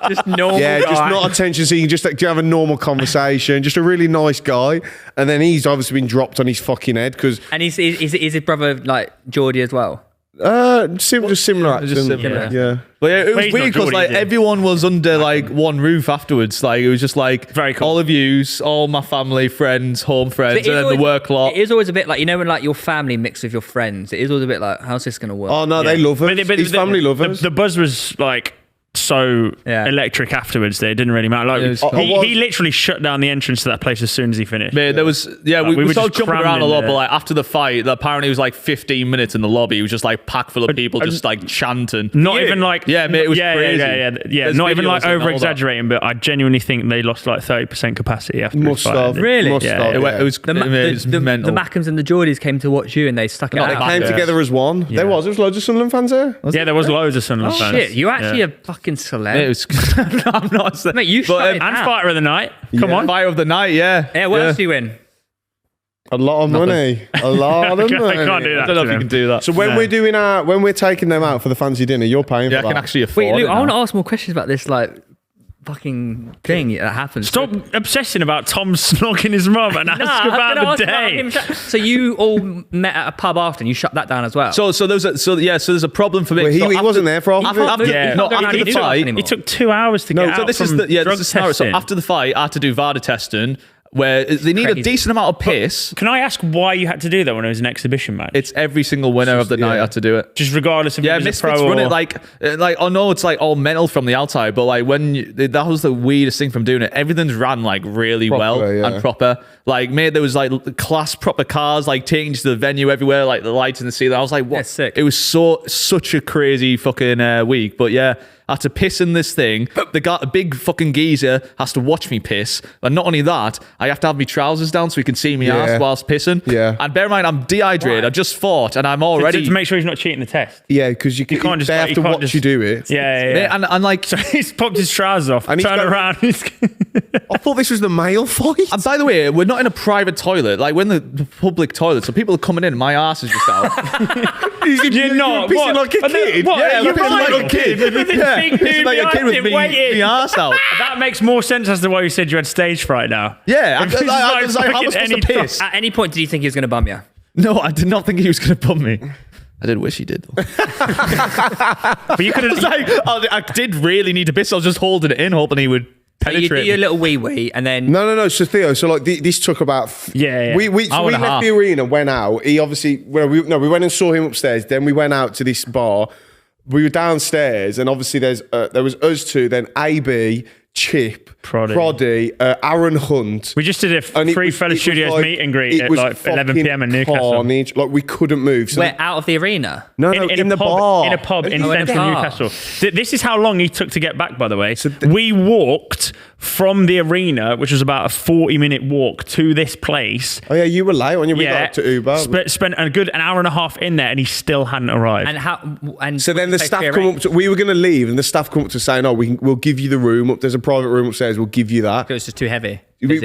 Just normal Yeah, guy. just not attention seeking, just like, to have a normal conversation. Just a really nice guy. And then he's obviously been dropped on his fucking head because And is his brother like Geordie as well? just similar accent. Just similar. Yeah. But yeah, it But was he's weird not because Geordie, like is he? everyone was under like one roof afterwards. Like it was just like Very cool. all of yous, all my family, friends, home friends, But and then the work lot. It is always a bit like, you know, when like your family mixed with your friends, it is always a bit like, how's this going to work? Oh no, they love us. But His family love us. The buzz was like so Yeah. electric afterwards that it didn't really matter. Like It was he literally shut down the entrance to that place as soon as he finished. Mate, there was we we were started just jumping crammed around a in lot, there. but like after the fight, apparently it was like 15 minutes in the lobby. It was just like packed full of people, just like chanting. Not even like Yeah, mate, it was crazy. Yeah. There's Not even videos like and all over that. exaggerating, but I genuinely think they lost like 30% capacity after Must his fight. have. Really? Must Yeah, have, It, it was, The, it was mental. the Mackhams and the Geordies came to watch you and they stuck it No, out. they Came Yeah. together as one. Yeah. There was loads of Sunderland fans there. Yeah, there was loads of Sunderland fans. Shit, you're actually Yeah. a fucking celeb. Mate, it was, I'm not. Mate, you shut it And down. fighter of the night. Come Yeah. on. Fire of the night, yeah. Yeah, what else do you win? A lot of money. A lot of I can't money. do that. I don't know if to you them. can do that. So when we're taking them out for the fancy dinner, you're paying yeah, I for can that. actually afford Wait, Luke, it I want to now. ask more questions about this, like, fucking thing that happens. Stop obsessing about Tom snogging his mum and ask I'm about gonna the ask day. him. So you all met at a pub after and you shut that down as well? So there's a problem for me. Well, he So wasn't there for half of it. After, Yeah. no, He can't go after around the Newcastle fight, anymore. It took 2 hours to get so out this is from the drug this is the scenario. So testing. after the fight, I had to do VADA testing, where they need a Crazy. decent amount of piss. Can I ask why you had to do that when it was an exhibition match? It's every single winner of the night had to do it. just regardless of Yeah, if it was a pro Misfits run or... it like I know it's like all mental from the outside, but like that was the weirdest thing from doing it. Everything's ran like really well Proper, yeah. and proper. Like, mate, there was like class proper cars like taking you to the venue everywhere, like the lights in the ceiling. I was like, what? Yeah, sick. It was such a crazy fucking week, but yeah. I had to piss in this thing. The big fucking geezer has to watch me piss. And not only that, I have to have my trousers down so he can see me ass whilst pissing. Yeah. And bear in mind, I'm dehydrated. Why? I just fought and I'm already... to make sure he's not cheating the test. Yeah, because you can't just, they like, have you to can't watch just- you do it. Yeah. Mate, and like... So he's popped his trousers off, And he's turned got- around. I thought this was the male fight. And by the way, we're not in a private toilet. Like, we're in the public toilet, so people are coming in. My ass is just out. You're not. pissing What? like a But then- kid. what? Yeah, You're like pissing right. like a kid. With this Yeah, big pissing dude like a kid behind with him me waiting. ass out. That makes more sense as to why you said you had stage fright now. Yeah, If it's I was like, how am I fucking supposed to any piss? At any point, did you think he was going to bum you? No, I did not think he was going to bum me. I did wish he did, though. But you could I was have. like, I did really need to piss. I was just holding it in, hoping he would So you do penetrate your me. little wee, and then No. So Theo, so like this took about. Yeah. We Hour and a left half. the arena, went out. He obviously we went and saw him upstairs. Then we went out to this bar. We were downstairs, and obviously there was us two, then AB, Chip, Proddy. Aaron Hunt. We just did a And it free was- Fella it was Studios like- meet and greet it at was like 11 fucking p.m. in Newcastle. carnage. Like we couldn't move. So We're out of the arena. no, In the a pub, bar. in a pub in Oh, in a central bar. Newcastle. This is how long he took to get back, by the way. So we walked from the arena, which was about a 40-minute walk to this place. Oh yeah, you were late when you got to Uber. Spent a good an hour and a half in there, and he still hadn't arrived. And how? And So then the what staff did they come up to, we were going to leave and the staff come up to say, no, we'll give you the room up. There's a private room upstairs. We'll give you that. It was just too heavy.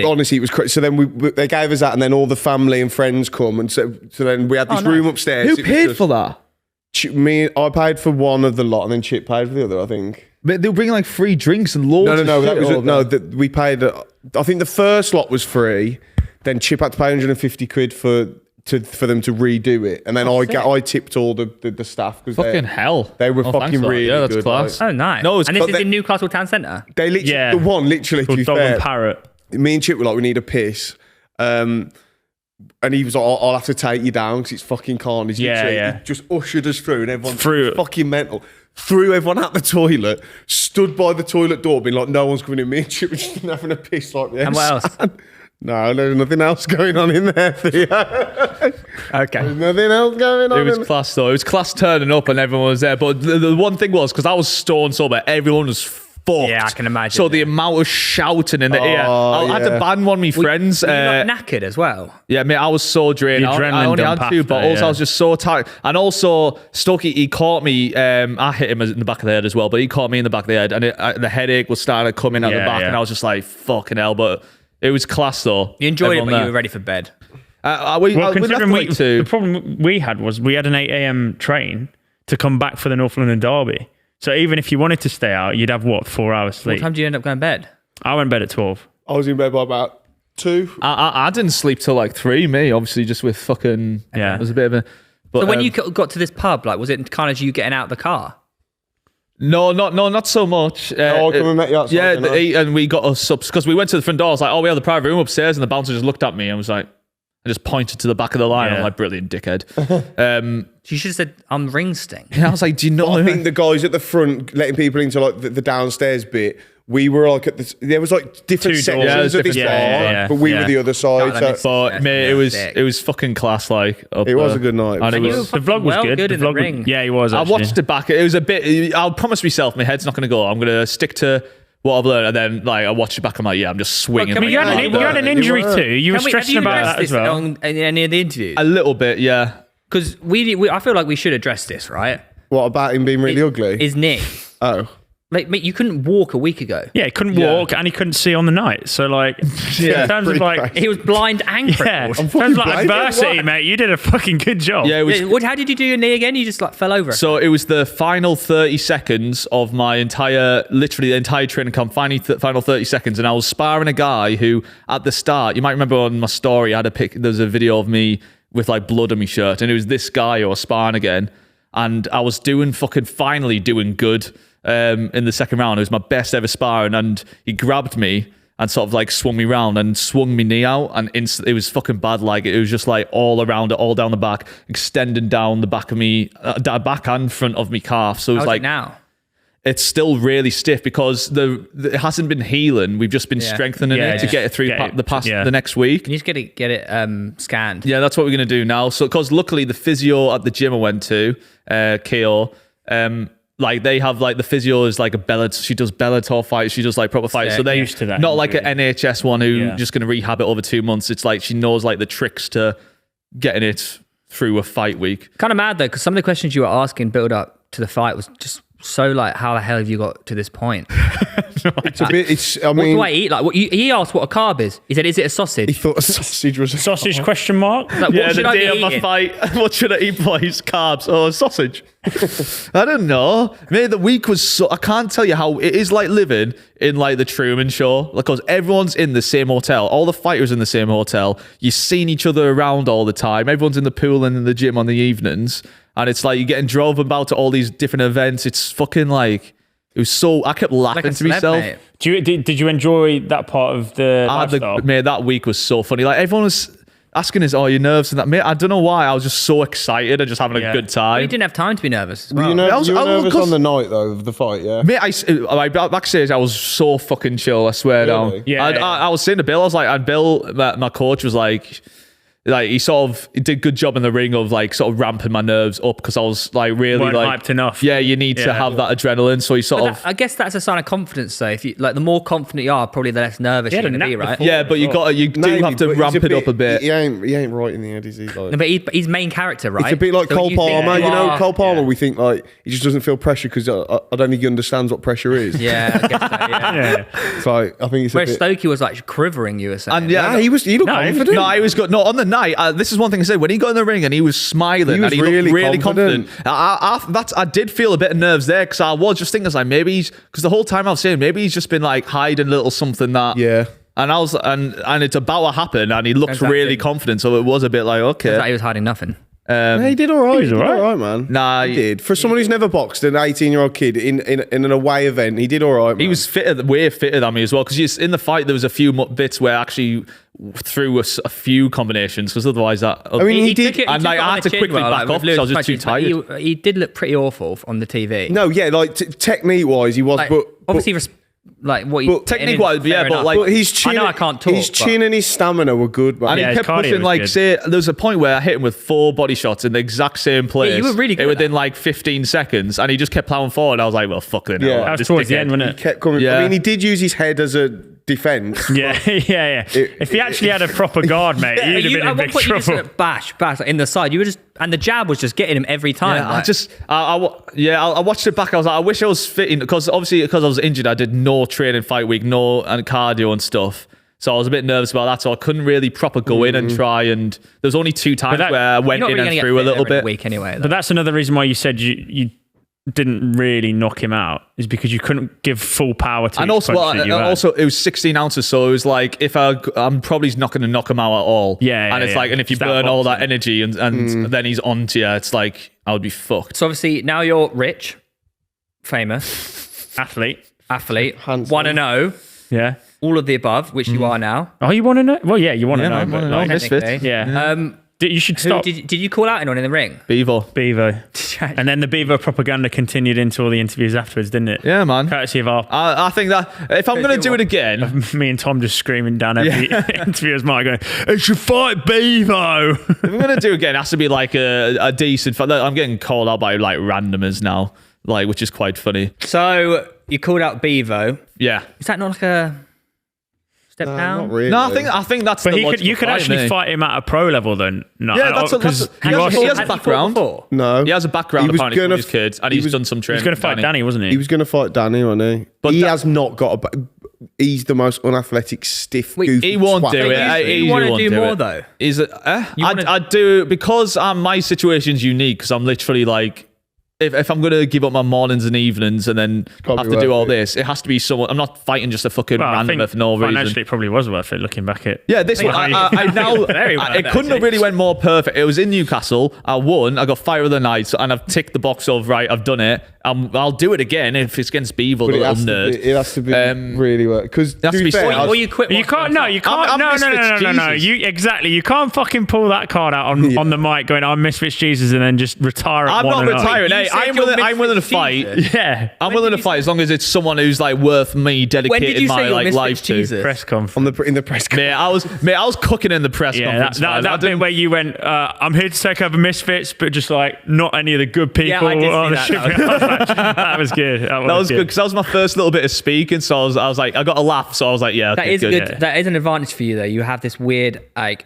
Honestly, it was crazy. So then they gave us that and then all the family and friends come. And so then we had this room upstairs. Who It was paid just- for that? I paid for one of the lot and then Chip paid for the other, I think. But they were bringing like free drinks and loads. No, of that shit was over. we paid. I think the first lot was free. Then Chip had to pay 150 quid for them to redo it, and then I tipped all the staff because Fucking hell. they were Oh, thanks fucking for that. really Yeah, that's good. class. Oh, nice. No, it's- and this but is they- in Newcastle Town Centre. They literally Yeah. the one literally to Called be Dog fair. and Parrot. Me and Chip were like, we need a piss. And he was like, I'll have to take you down because it's fucking carnage. Yeah, Literally, yeah. He just ushered us through and everyone's Through. fucking mental. Threw everyone out the toilet, stood by the toilet door, being like, no one's coming in. Me and Chip were just having a piss like this. And what else? No, there's nothing else going on in there, Theo. Okay. There's nothing else going on. It was class though. It was class turning up and everyone was there. But the one thing was, because I was stone sober, everyone was fucked. Yeah, I can imagine. So the amount of shouting in the ear. I had to yeah. ban one of my friends. Were you not knackered as well? Yeah, mate, I was so drained. The I adrenaline only dump had two after, bottles. yeah. I was just so tired. And also, Stokey, he caught me. I hit him in the back of the head as well, but he caught me in the back of the head. And the headache was starting to come in at the Yeah, back. yeah. And I was just like, fucking hell. But it was class though. You enjoyed Everyone it, but there. you were ready for bed. We Well, left considering like two. the problem we had was we had an 8 a.m. train to come back for the North London Derby. So even if you wanted to stay out, you'd have 4 hours What sleep. time did you end up going to bed? I went to bed at 12. I was in bed by about 2. I didn't sleep till like 3, me, obviously, just with fucking. Yeah. It was a bit of a. But, So when you got to this pub, like, was it kind of you getting out of the car? No, not so much. I come and met you outside, Yeah, didn't I? and we got us up because we went to the front door. I was like, "Oh, we have the private room upstairs," and the bouncer just looked at me and was like, I just pointed to the back of the line. I was Yeah. like, "Brilliant, dickhead." You should have said, I'm ring sting. Yeah, I was like, "Do you know?" I think the guys at the front letting people into like the downstairs bit. We were like at this. There was like different Two doors. sections Yeah, there's of this bar, different- yeah, but we yeah. were the other side. Oh, that so makes- But That's mate, sick. it was fucking class. Like up it was there. a good night. And it And you was. were The fucking vlog was well good. good The in the vlog was- ring. yeah, he was. I Actually. watched it back. It was a bit. I'll promise myself, my head's not going to go. I'm going to stick to what I've learned, and then like I watched it back. I'm like, yeah, I'm just swinging. Can my we You had, Yeah, an, you had an injury too. You were stressing about that as well. In any of the interviews? a little bit, yeah. Because I feel like we should address this, right? What about him being really ugly? His knee. Oh, Like, mate, you couldn't walk a week ago. Yeah, he couldn't Yeah. walk and he couldn't see on the night. So like, Yeah, in terms of pretty like, crazy. He was blind and yeah, crippled. in fucking terms of like blind. adversity, What? mate, you did a fucking good job. Yeah, it was. How did you do your knee again? You just like fell over. So it was the final 30 seconds of my literally the entire training camp, final 30 seconds. And I was sparring a guy who, at the start, you might remember on my story, I had there's a video of me with like blood on my shirt. And it was this guy who was sparring again. And I was finally doing good in the second round. It was my best ever sparring. And he grabbed me and sort of like swung me round and swung my knee out. And it was fucking bad. Like it was just like all around it, all down the back, extending down the back of me, back and front of me calf. So it was How's like, it now? it's still really stiff because it hasn't been healing. We've just been Yeah. strengthening Yeah, it to just get it through get it- the next week. You need to get it scanned. Yeah, that's what we're gonna do now. So, because luckily the physio at the gym I went to, Keo, like they have like the physio is like a Bellator. She does Bellator fights. She does like proper fights. Sick. So they Used to that, not like really. an NHS one who Yeah. just gonna rehab it over 2 months. It's like she knows like the tricks to getting it through a fight week. Kind of mad though, because some of the questions you were asking build up to the fight was just so like, how the hell have you got to this point? it's a bit. It's. I What mean, do I eat? Like, he asked what a carb is. He said, "Is it a he sausage?" thought a sausage was a Sausage question mark? Like, Yeah, what the should I day be of my eating? fight, what should I eat, boys? Carbs or sausage? I don't know. Maybe the week was so. I can't tell you how it is like living in like the Truman Show, because everyone's in the same hotel. All the fighters in the same hotel. You're seeing each other around all the time. Everyone's in the pool and in the gym on the evenings, and it's like you're getting drove about to all these different events. It's fucking like. It was so. I kept laughing Like a to celeb, myself. mate. Did you enjoy that part of the lifestyle? Mate, that week was so funny. Like everyone was asking us, your nerves and that. Mate, I don't know why. I was just so excited and just having a good time. You didn't have time to be nervous as Were well. you nervous because- on the night though of the fight? Yeah. Mate, backstage, I was so fucking chill. I swear down. Really? Yeah, I was saying to Bill, I was like, and Bill, my coach was like he did a good job in the ring of like sort of ramping my nerves up because I was like really Weren't like hyped enough. Yeah, you need to have that adrenaline. So he sort of. I guess that's a sign of confidence, though. If you like, the more confident you are, probably the less nervous He you're had a going to be, nap right? before. Yeah, but you do Maybe, have to but ramp he's it up a bit. He ain't right in the head, is he? Like, No, but he's main character, right? it's a bit like So Cole you think Palmer. You know, are- Cole Palmer. We think like he just doesn't feel pressure because I don't think he understands what pressure is. Yeah, I guess so, yeah. Yeah. So I think it's a Whereas bit. Stokey was like quivering, you were saying. And yeah, Nah, he looked No, confident. No, he was good. No, on the night, this is one thing to say. When he got in the ring and he was smiling, He was and he looked really really confident. confident. I did feel a bit of nerves there because I was just thinking, like, maybe because the whole time I was saying maybe he's just been like hiding a little something that. Yeah. And I was and it's about to happen, and he looked Exactly. really confident. So it was a bit like Turns out okay. he was hiding nothing. Yeah, he did all right. He did all all right. right, man. Nah, he did. For someone who's never boxed, an 18-year-old kid in an away event, he did all right. Man. He was way fitter than me as well because in the fight there was a few bits where I actually threw a few combinations because otherwise that. I mean, he did. took it- and took like, it on I had the to chin quickly well, back off with because I was Lewis just too punches, but tired. He did look pretty awful on the TV. No, yeah, like technique-wise, he was, like, but obviously, like what he but technique-wise, fair yeah, but enough. like- but his chin, I know I can't talk. His but- chin and his stamina were good, man. And Yeah, he his kept cardio pushing, was like, good. say, there was a point where I hit him with 4 body shots in the exact same place. you were really good at within that. like 15 seconds, and he just kept plowing forward. I was like, well, fuck it. Yeah. Now. That was This towards the dickhead. end, wasn't He it? kept coming. Yeah. I mean, he did use his head as a defense. Yeah, yeah. If he actually had a proper guard, mate, Yeah, you'd have been at in one big point you trouble. just bash like, in the side. You were just, and the jab was just getting him every time. Yeah, like- I watched it back. I was like, I wish I was fitting because obviously because I was injured, I did no training fight week, and cardio and stuff. So I was a bit nervous about that. So I couldn't really proper go in and try. And there was only 2 times that- where I You're went not in really and gonna threw get a little fitter in bit. week anyway. But that's another reason why you said you didn't really knock him out is because you couldn't give full power to And each also, punch that you had. it was 16 ounces, so it was like if I'm probably not going to knock him out at all. Yeah, and it's yeah. like, and if you It's that burn all that boxing. energy and then he's on to you, it's like I would be fucked. So obviously now you're rich, famous, athlete. athlete, Handsome. 1-0, Yeah. all of the above, which you are now. Oh, you want to know? Well, yeah, you want to know. man, But wanna know. like, Misfits. technically. yeah. You should Who, stop did you call out anyone in the ring? Bevo. Bevo. And then the Bevo propaganda continued into all the interviews afterwards, didn't it? Yeah, man. Courtesy of our I think that if I'm going to do it again, me and Tom just screaming down every interview as Mike going, "It should fight Bevo." if I'm going to do it again, it has to be like a decent fight. I'm getting called out by like randomers now, like which is quite funny. So you called out Bevo. Yeah. Is that not like a step No, down? not really. No, I think that's. But the you logical could fight, actually mate. fight him at a pro level then. No, Yeah, that's because he has a background. No, He has a background He was apparently from gonna his kids, and he's done some he training. was going to fight Danny, wasn't he? he was going to fight Danny, wasn't he? But he that- has not got a. He's the most unathletic, stiff, Wait, goofy He won't twat. do it. You He want to won't do more it. though? Is it? wanna- I do because my situation's unique because I'm literally like. If I'm going to give up my mornings and evenings and then Can't have be to do worth all it. this, it has to be someone. I'm not fighting just a fucking Well, I random think for no financially reason. it probably was worth it looking back at. Yeah, this one, I now, Very well, it couldn't have really went more perfect. It was in Newcastle. I won. I got Fire of the Night, and I've ticked the box of, right, I've done it. I'll do it again if it's against Beaver, the But little nerd. it has to be really work. Because has to be fair, sweet. Or you quit. You can't. No, you can't. I'm no, Misfits no. Jesus. You exactly. You can't fucking pull that card out on the mic, going, "I'm Misfits Jesus," and then just retire. At I'm not 1-0. retiring. You Hey, said I'm you're willing to Misfits fight. Jesus. Yeah. I'm When willing did to you fight as long as it's someone who's like worth me When did dedicating you say my you're like Misfits life to. Jesus? Press conference. in the press conference. Mate, I was cooking in the press Yeah, conference. that man. I bit didn't- where you went, I'm here to take over Misfits, but just like not any of the good people. Yeah, I did see on the that. ship. That was good. That was good because that was my first little bit of speaking. So I was like, I got a laugh. So I was like, yeah, That okay, is good. good. That is an advantage for you, though. You have this weird, like,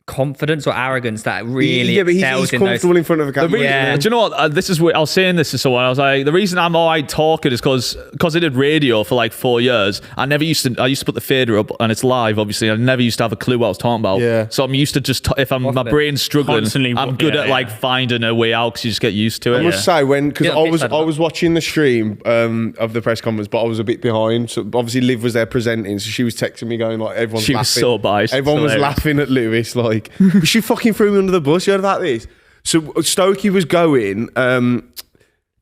confidence or arrogance that really Yeah, but he's excels in comfortable those. in front of a camera. Yeah. Do you know what? This is what I was saying this to someone. I was like, the reason I'm alright talking is because I did radio for like 4 years. I used to put the fader up and it's live, obviously. I never used to have a clue what I was talking about. Yeah. So I'm used to just if my Confident. brain's struggling, Constantly, I'm good yeah, at like yeah. finding a way out because you just get used to it. I must say because Yeah, I was watching the stream of the press conference, but I was a bit behind. So obviously Liv was there presenting, so she was texting me going like everyone's She laughing. was so biased. Everyone was Hilarious. laughing at Lewis like she fucking threw me under the bus. You heard about this? So Stokey was going.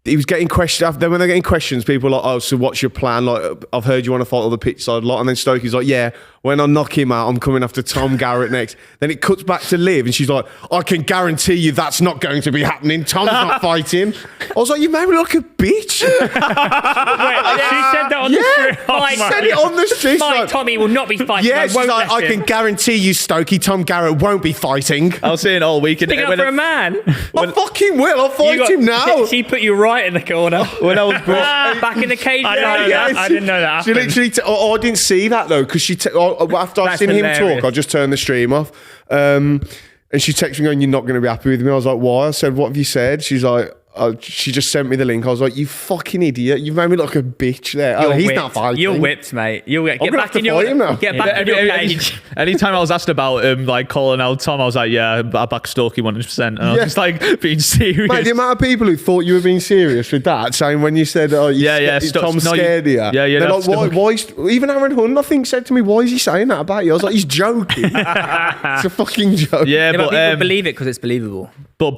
he was getting questioned. Then when they're getting questions, people are like, "Oh, so what's your plan? Like, I've heard you want to fight on the pitch side a lot." And then Stokey's like, "Yeah, when I knock him out, I'm coming after Tom Garratt next." Then it cuts back to Liv, and she's like, "I can guarantee you that's not going to be happening. Tom's not fighting." I was like, "You made me look a bitch." Wait, she said that on the street. I said it on the street. My Like, Tommy will not be fighting. yeah, I she's won't like, let "I him." can guarantee you, Stokey, Tom Garratt won't be fighting." I was saying all weekend. Stick up for a man. I fucking will. I'll fight him now. She put you right in the corner. When I was Back in the cage. I didn't know that. I didn't know that She happened. literally, I didn't see that though, because after I've That's seen him hilarious. talk, I just turned the stream off. And she texted me going, "You're not going to be happy with me." I was like, "Why?" I said, "What have you said?" She's like, she just sent me the link. I was like, "You fucking idiot! You've made me look like a bitch there." Oh, he's not fighting. You're whipped, mate. You'll get gonna back have to in your fight him now. get back in your cage. Anytime I was asked about him, like calling out Tom, I was like, "Yeah, I back Stokey 100%." And I was Yeah. just like being serious. Mate, the amount of people who thought you were being serious with that, saying when you said, "Oh, Tom's scared of you." Yeah, yeah, They're that's like, why? Even Aaron Hunt, I think, said to me, "Why is he saying that about you?" I was like, "He's joking." It's a fucking joke. Yeah, Yeah, but people but believe it because it's believable.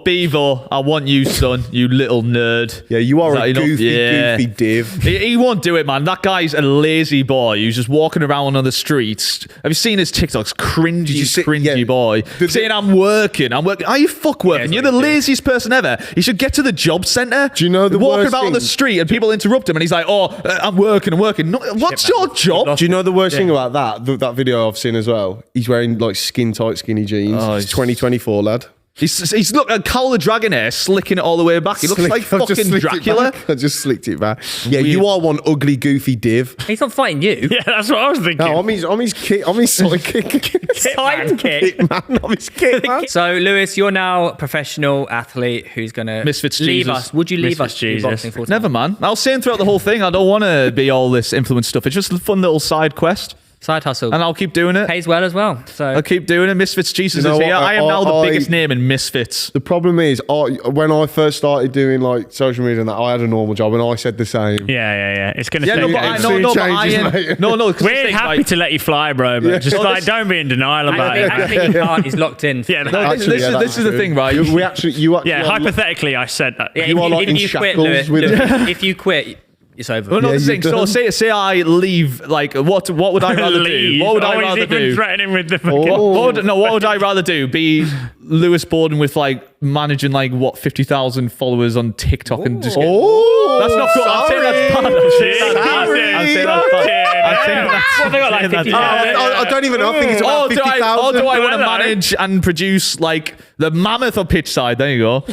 Bevo, I want you, son. You little nerd. Yeah, you are Is that a enough? goofy, Yeah. goofy div. He won't do it, man. That guy's a lazy boy who's just walking around on the streets. Have you seen his TikToks? Cringy boy. Saying, I'm working. Are you fuck working? Yeah, You're the that's what he laziest person ever. He should get to the job centre. Do you know the walking worst about on the thing? street and people interrupt him and he's like, I'm working. No, what's your job? Do you know the worst thing about that video I've seen as well? He's wearing like skin tight, skinny jeans. Oh, He's 2024 lad. He's look at Carl the Dragon hair, slicking it all the way back. He looks like I've just fucking slicked it Dracula. back. I just slicked it back. Yeah, you are one ugly, goofy div. He's not fighting you. Yeah, that's what I was thinking. No, I'm his sidekick. Sidekick. Man, I'm his kid, man. So, Lewis, you're now a professional athlete who's going to Misfits leave Jesus. us. Would you leave Misfits us to do Jesus. boxing full time? Never, man. I was saying throughout the whole thing, I don't want to be all this influence stuff. It's just a fun little side quest. Side hustle. And I'll keep doing it. Pays well as well. So I'll keep doing it. Misfits Jesus You know is here. what? I am now the I- biggest name in Misfits. The problem is, when I first started doing like social media and that, I had a normal job and I said the same. Yeah. It's going to Yeah, take no, but ages. I am. Changes, mate. No. 'cause We're this thing's happy like- to let you fly, bro, but just No, like this- don't be in denial about I it. think he can't. He's locked in. Yeah, No, Actually, this that's is the true. thing, right? We actually, you are. Yeah, you are- hypothetically, I said that. Yeah, You are like in you quit, shackles Lewis, with- if you quit, it's over. Well, no, Yeah, the thing. you So done. say I leave. Like, what would I rather do? Leave. What would I he's rather even do? threatening with the fucking. What would I rather do? Be Lewis Borden with like managing like 50,000 followers on TikTok and just get. That's not good. I'm saying that's bad. I'm saying that's bad. Sorry. I'm saying that's bad. I'm saying that's What, they got like 50,000? I don't even know. I think it's about 50,000. do I want to Hello. manage and produce like the mammoth on pitch side? There you go.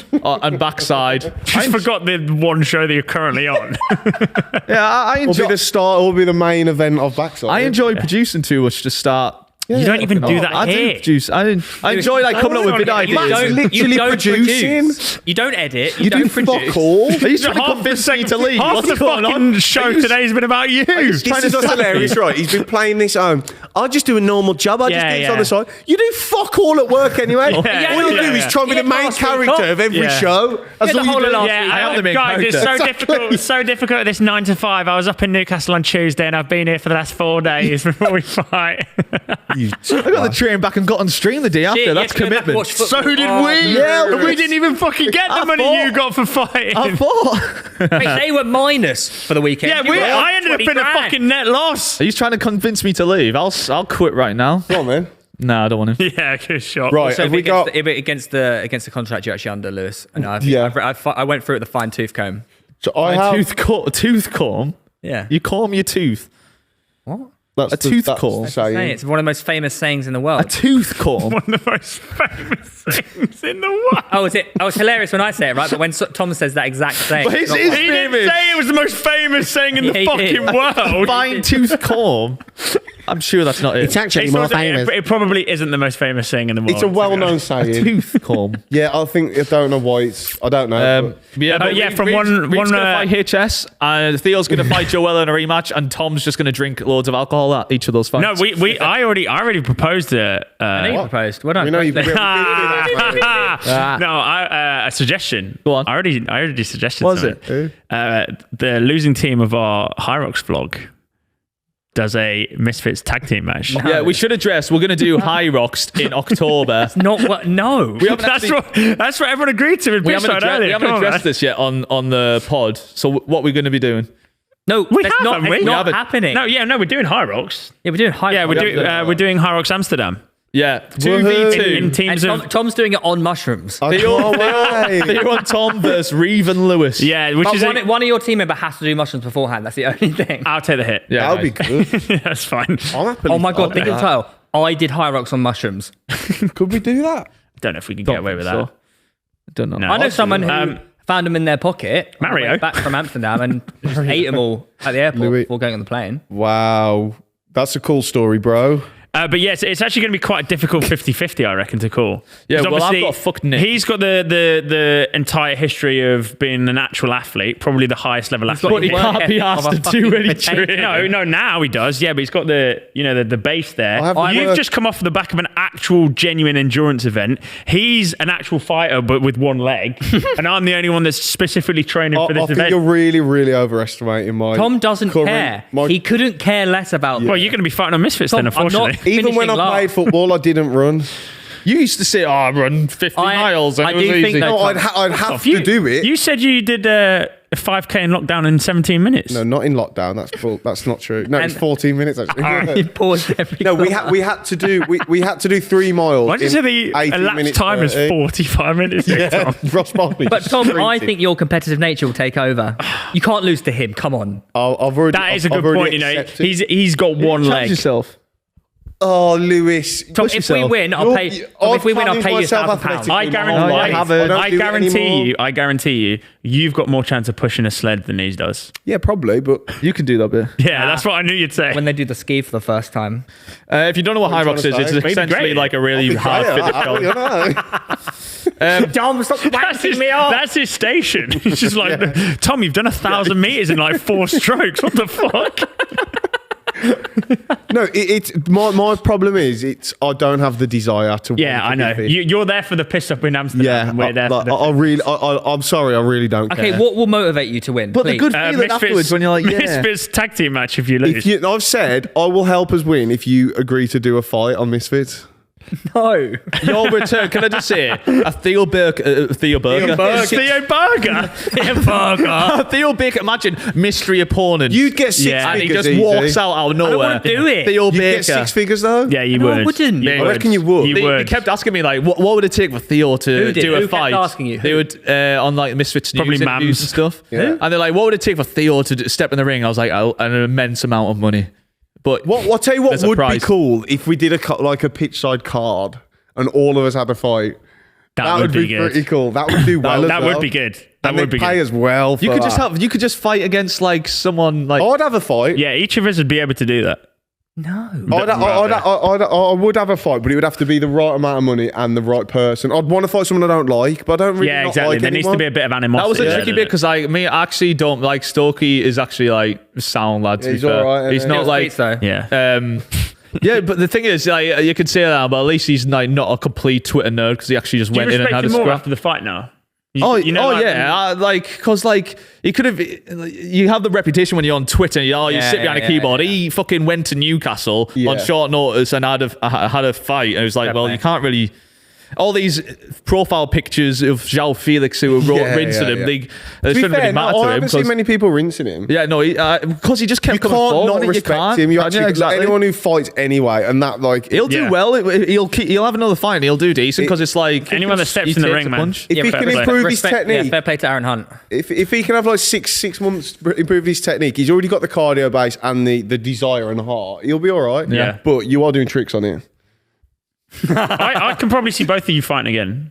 And backside. Just forgot the one show that you're currently on. Yeah, I Will be enjoy. the start. Will be the main event of backside. I enjoy producing too much to start. You don't even do that I do here. produce. I enjoy like coming up with video You ideas. don't, literally you don't producing. produce. You don't edit. You, You don't do produce. fuck all. Are you trying to Half the convince me second- to leave? Half What's the going fucking on? show today has been about you. This is just hilarious, right? He's been playing this. I just do a normal job. I just Yeah, do this yeah. on the side. You do fuck all at work anyway. Yeah, all you yeah, do yeah. is try and be Yeah, the main last week character off. of every Yeah. show. That's Yeah, all the whole you of do. last Yeah, week. I am the main guys, it's character. so difficult. It's so difficult at this 9 to 5. I was up in Newcastle on Tuesday, and I've been here for the last 4 days before we fight. You I got the train back and got on stream the day after. Shit, That's you have to go back and commitment. watch football. So did Oh, we. Yeah, And we didn't even fucking get the I money thought- you got for fighting. I thought. Mate, they were minus for the weekend. Yeah, You were I ended up 20 in a grand. fucking net loss. Are you trying to convince me to leave? I'll quit right now. Come on, man. No, I don't want to. Yeah, good shot. Right, So have we got? against the contract you're actually under, Lewis. And Yeah. I went through it with a fine tooth comb. So I have. Tooth comb. Yeah. You comb your tooth. What? That's a tooth that's call. the saying. Hey, it's one of the most famous sayings in the A world. tooth comb. One of the most famous things in the world. Oh, is it? Oh, it's hilarious when I say it, right? But when Tom says that exact saying, But it's it's- not- it's- He didn't say it was the most famous saying in Yeah, the he fucking did. world. Fine tooth comb. I'm sure that's not it. actually It probably isn't the most famous saying in the world. It's a well-known saying. Tooth comb. Yeah, I don't know why it's. I don't know. Yeah, but yeah, from Reev's one- gonna one, fight HS, and Theo's gonna fight Joella in a rematch, and Tom's just gonna drink loads of alcohol at each of those fights. No, I already proposed it. I know you proposed. Well done. we know you. No, a suggestion. Go on. I already suggested. What was something. it? The losing team of our Hyrox vlog. does a Misfits tag team match. Yeah, we should address. We're going to do Hyrox in October. Not what? No. We haven't actually, That's what everyone agreed to in we pitch haven't, side earlier. we haven't Come on, addressed man. this yet on the pod. So what we're going to be doing? No, We that's haven't, not, we? it's We not haven't. happening. No, we're doing Hyrox. Yeah, we're doing high. Yeah, we're doing Hyrox Amsterdam. Yeah, Woohoo. 2v2. In teams And Tom's doing it on mushrooms. Oh, way. Theo and Tom versus Reev and Lewis. Yeah, which But is one of your team member has to do mushrooms beforehand. That's the only thing. I'll take the hit. Yeah, That would be good. That's fine. I'm happily Oh my god, fine think with of the that. title. I did Hyrox on mushrooms. Could we do that? Don't know if we can get away with that. So. Don't know. No. I know someone who found them in their pocket. on the way Mario? back from Amsterdam and just ate them all at the airport Louis. before going on the plane. Wow. That's a cool story, bro. But yes, it's actually going to be quite a difficult 50-50, I reckon, to call. Yeah, 'Cause well, I've obviously, got a fucked nick. He's got the entire history of being an actual athlete, probably the highest level athlete. But he can't be asked Of a to do fucking any potato. training. No, now he does. Yeah, but he's got the base there. I have You've worked- just come off the back of an actual genuine endurance event. He's an actual fighter, but with one leg, and I'm the only one that's specifically training for I this think event. you're really, really overestimating my. Tom doesn't current- care. my- He couldn't care less about Well, them. you're going to be fighting on Misfits Tom, then, I'm not unfortunately. Even when I finishing played last. football, I didn't run. You used to say, "Oh, I run 50 miles," and I it was do think easy. that- No, I'd have to do it. You said you did a 5K in lockdown in 17 minutes. No, not in lockdown. That's not true. No, it's And- 14 minutes actually. He paused every No, we corner. had to do we had to do 3 miles. Why did you say in the 18 elapsed minutes time is 30. 45 minutes? Yeah, Tom? Ross Barkley. But Tom, I sprinted. think your competitive nature will take over. You can't lose to him. Come on. I've already. That is a I've good already point. accepted. He's got one Challenge leg. yourself. Oh, Lewis. Tom, Push if we yourself. win, I'll pay. Tom, if we win, I'll pay you £1,000. I No, I haven't. I don't do it anymore. guarantee you, you've got more chance of pushing a sled than he does. Yeah, probably, but You can do that bit. Yeah, that's what I knew you'd say. When they do the ski for the first time. If you don't know what What are you Hyrox trying is, to it's say? Maybe essentially great. like a really hard fitness challenge. Tom, stop waxing me off. That's his station. He's just like, Tom, you've done 1,000 meters in like 4 strokes. What the fuck? no, it's my problem is I don't have the desire to. Yeah, I want to know. be fit. You're there for the piss up in Amsterdam. Yeah, and we're there like, for the. I'm sorry, I really don't Okay, care. what will motivate you to win? But the please? good feeling afterwards when you're like, yeah. Misfits tag team match if you lose. If you, I've said I will help us win if you agree to do a fight on Misfits. No. Your return, can I just say, a Theo Burger. Theo Burger. Theo Burger. Theo Baker, imagine mystery opponent. You'd get 6 Yeah. and he figures just easy. walks out of nowhere. wanna do it. Theo You'd Baker. get 6 figures though. Yeah, you No, I would. wouldn't. Yeah, I reckon you would. You They would. kept asking me like, what would it take for Theo to Who did? do Who a kept fight? asking you? They would on like Misfits Probably news interviews Mams. and stuff. Yeah. And they're like, what would it take for Theo to step in the ring? I was like, oh, an immense amount of money. But I'll tell you what There's a would be prize. cool if we did like a pitch side card and all of us had a fight. That would be pretty good. cool. That would do well. That as well. would be good. That And would they'd be pay good. as well. For you could just that. you could just fight against like someone like I'd have a fight. Yeah, each of us would be able to do that. No. I would have a fight, but it would have to be the right amount of money and the right person. I'd want to fight someone I don't like, but I don't really Yeah, not exactly. like There needs to anyone. be a bit of animosity. that was a there, tricky doesn't bit it? because I actually don't like Stokey is actually like a sound lad. To Yeah, be he's fair. alright, He's isn't he? not like though. Yeah. yeah, but the thing is, like, you could say that, but at least he's like not a complete Twitter nerd because he actually just Do you went in and respect had a him more scrap. after the fight now? Like, like, because like he could have. You have the reputation when you're on Twitter. You Yeah, sit behind a yeah, keyboard. yeah. He fucking went to Newcastle Yeah. on short notice and had a fight. And it was like, well, play. you can't really. All these profile pictures of João Felix who were Yeah, rinsing yeah, him, yeah. they To be shouldn't fair, really no, matter I to him. haven't seen 'Cause- many people rinsing him. yeah, no, because he just kept You coming can't forward. not You respect can't. him. You Yeah, actually, exactly. anyone who fights anyway, and that like He'll do Yeah. well. He'll have another fight and he'll do decent because it's like Anyone that steps he in the takes ring, a man. punch. if Yeah, he fair can play. improve his Yeah, technique, fair play to Aaron Hunt. if he can have like six months improve his technique, he's already got the cardio base and the desire and the heart. He'll be all right. Yeah. but you are doing tricks on him. I can probably see both of you fighting again.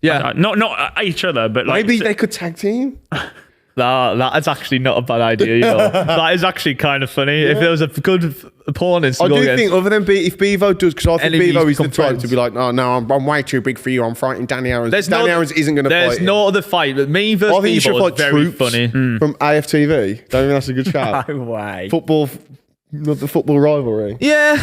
Yeah, Not each other, but like Maybe they could tag team. that is actually not a bad idea. You know, that is actually kind of funny. If there was a good opponent, to I go do against. think other than if Bevo does, because I think Enemies Bevo is the become type friends. to be like, no, I'm way too big for you. I'm fighting Danny Aaron's. Danny no- Aaron's isn't going to fight. There's no other fight, but me I versus think you should Bevo fight is very Troops funny. from AFTV. Don't you think that's a good shout? No way. Football, not the football rivalry. Yeah,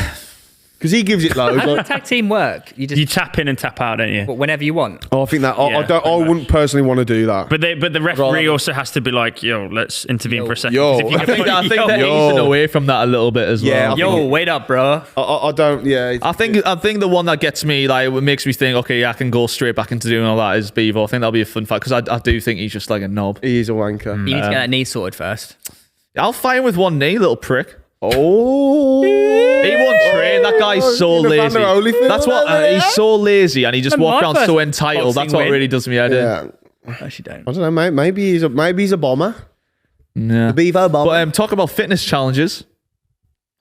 Because he gives it loads. How does Like, tag team work? You just You tap in and tap out, don't you? whenever you want. I think that Yeah, I wouldn't personally want to do that. But the referee also has to be like, yo, let's intervene for a second. 'Cause if you I think, can- I think they're Yo. easing away from that a little bit as well. Yeah, I think- Yo, wait up, bro. I don't. Yeah. I think the one that gets me, like, what makes me think, okay, I can go straight back into doing all that is Beaver. I think that'll be a fun fight because I do think he's just like a knob. He is a wanker. You need to get that knee sorted first. I'll fight him with one knee, little prick. Oh. He won't train. That guy's so You know, lazy. Van der Holyfield That's what over there? he's so lazy, and he just And walks my around first so entitled. That's boxing what win. really does me head in. Yeah. Actually, don't. I don't know, mate. Maybe he's a bomber. Yeah. Beaver bomber. But talk about fitness challenges.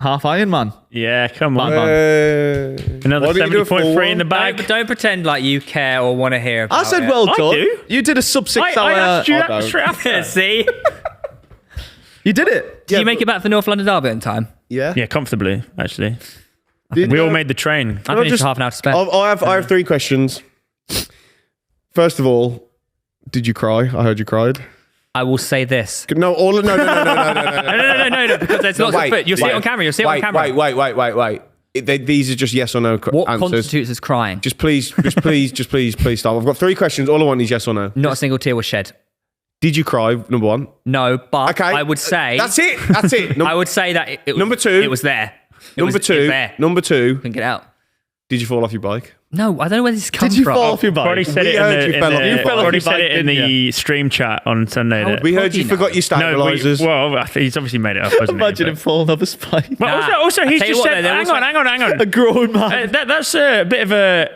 Half Ironman. yeah, come on. Man. Another Why didn't you do a 70.3 in the Don't, bag. don't pretend like you care or want to hear about I said, it. well I done. do. You did a sub 6 hour. I asked you I that don't. straight after. See? You did it. Did you make it back for North London Derby in time? Yeah. Yeah, comfortably, actually. Did- We all made the train. I finished half an hour to spare. I have 3 questions. First of all, did you cry? I heard you cried. I will say this. No, no, Because there's lots of foot. You'll see it on camera. You'll see it on camera. Wait. These are just yes or no What answers. constitutes as crying? Just please stop. I've got 3 questions. All I want is yes or no. Not a single tear was shed. Did you cry? Number 1. No, but Okay. I would say That's it. I would say that it was, Number 2. It was there. It was there. Number 2. Couldn't get out. Did you fall off your bike? No, I don't know where this comes Did you from. fall off your bike? Already said We it heard in you fell off your bike. already You fell said off it in your bike, the stream chat on Sunday. How- that- We heard What do you you forgot know? your stabilizers. I think he's obviously made it up, hasn't Imagine he? him falling off a spike. But Nah. also, I he's tell you just what, said, though, hang on. A grown man. That's a bit of a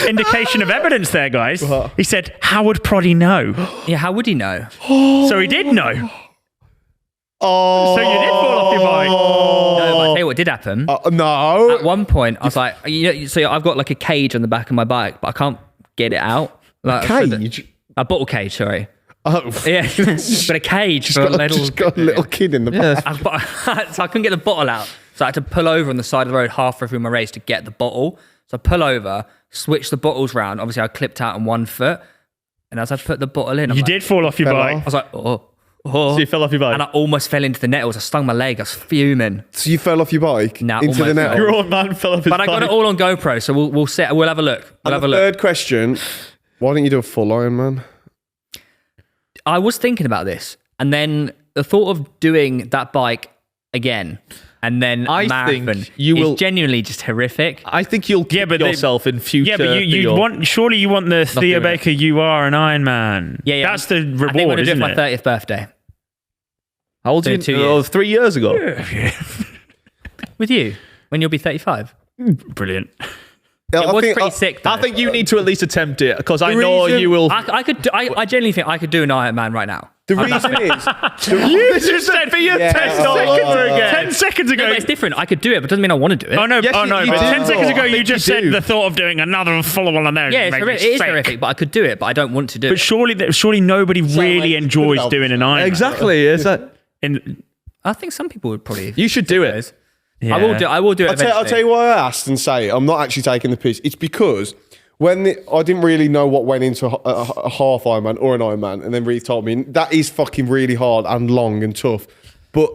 indication of evidence there, guys. He said, how would Proddy know? Yeah, how would he know? So he did know. Oh. So you did fall off your bike. No, but I tell you what did happen. No. At one point, I was like, so I've got like a cage on the back of my bike, but I can't get it out. Like, Cage? A bottle cage, sorry. Oh. Yeah, but a cage for a little. Just got a little kid in the back. So I couldn't get the bottle out. So I had to pull over on the side of the road halfway through my race to get the bottle. So I pull over, switch the bottles round. Obviously, I clipped out on one foot. And as I put the bottle in, You did fall off your Fell bike. off. I was like, oh. So you fell off your bike. And I almost fell into the nettles. I stung my leg. I was fuming. So you fell off your bike Nah, into the almost net. fell. grown man fell off his But bike. I got it all on GoPro, so we'll have a look. We'll have And a the look. third question, why don't you do a full Ironman? I was thinking about this, and then the thought of doing that bike again and then I a marathon think you will- is genuinely just horrific. I think you'll keep but they- yourself in future. Yeah, but you Theo. want, surely you want the Theo doing it. Baker, you are an Iron Man. Yeah, That's the I think I'm reward, going to do it isn't for my it? 30th birthday. How old are you? 2 years. 3 years ago. With you, when you'll be 35. Brilliant. Yeah, It was pretty sick, though. I think you need to at least attempt it because I The know reason- you will. I genuinely think I could do an Iron Man right now. The reason is, You just said for your Yeah. 10 Oh, seconds oh, ago. oh. 10 seconds ago. No, but it's different. I could do it, but doesn't mean I want to do it. Oh no! Yes, oh you- no! you But do. 10 seconds ago, I you think just you said do. the thought of doing another full one on there. Yeah, made me it is sick. horrific, but I could do it, but I don't want to do But it. surely nobody really like enjoys good doing an Iron Man. Exactly. Is that I think some people would probably. you should do it? Yeah. I will do it eventually. I'll tell you why I asked and say it. I'm not actually taking the piss. It's because I didn't really know what went into a half Ironman or an Ironman, and then Reev told me that is fucking really hard and long and tough. But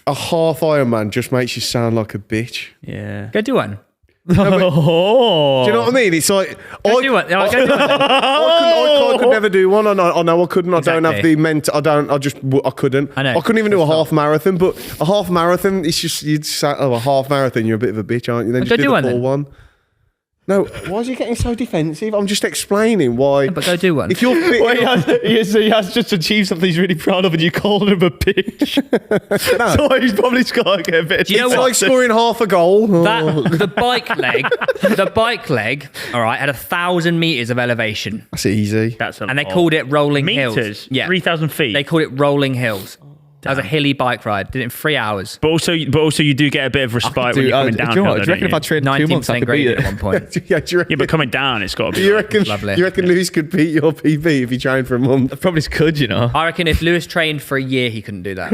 a half Ironman just makes you sound like a bitch. Yeah. Go do one. Oh. Do you know what I mean? It's like Go do one. No, go do one then. I could never do one. I know I couldn't. I don't have Exactly. the mental. I couldn't. I know. couldn't even do a half marathon. But a half marathon, it's just you'd say, a half marathon. You're a bit of a bitch, aren't you? Then Well, just go do do the one full then. one. No, why is he getting so defensive? I'm just explaining why. But go do one. If you're fit, Well, he has just achieved something he's really proud of, and you called him a bitch. So he's probably just got to get a bit. Do you know it's what? like scoring half a goal. The bike leg, all right, had 1,000 meters of elevation, That's easy. That's a and they lot. called it rolling meters. hills. Yeah, 3,000 feet. they called it rolling hills. That was a hilly bike ride. Did it in 3 hours. but also you do get a bit of respite when you're coming down. Do you reckon if I trained 2 months, I 19% could beat graded at it? one point. Yeah, do you reckon, Yeah, but coming down, it's got to be. do you like- reckon? lovely. You reckon Lewis could beat your PB if he trained for a month? Probably could, you know. I reckon if Lewis trained for a year, he couldn't do that.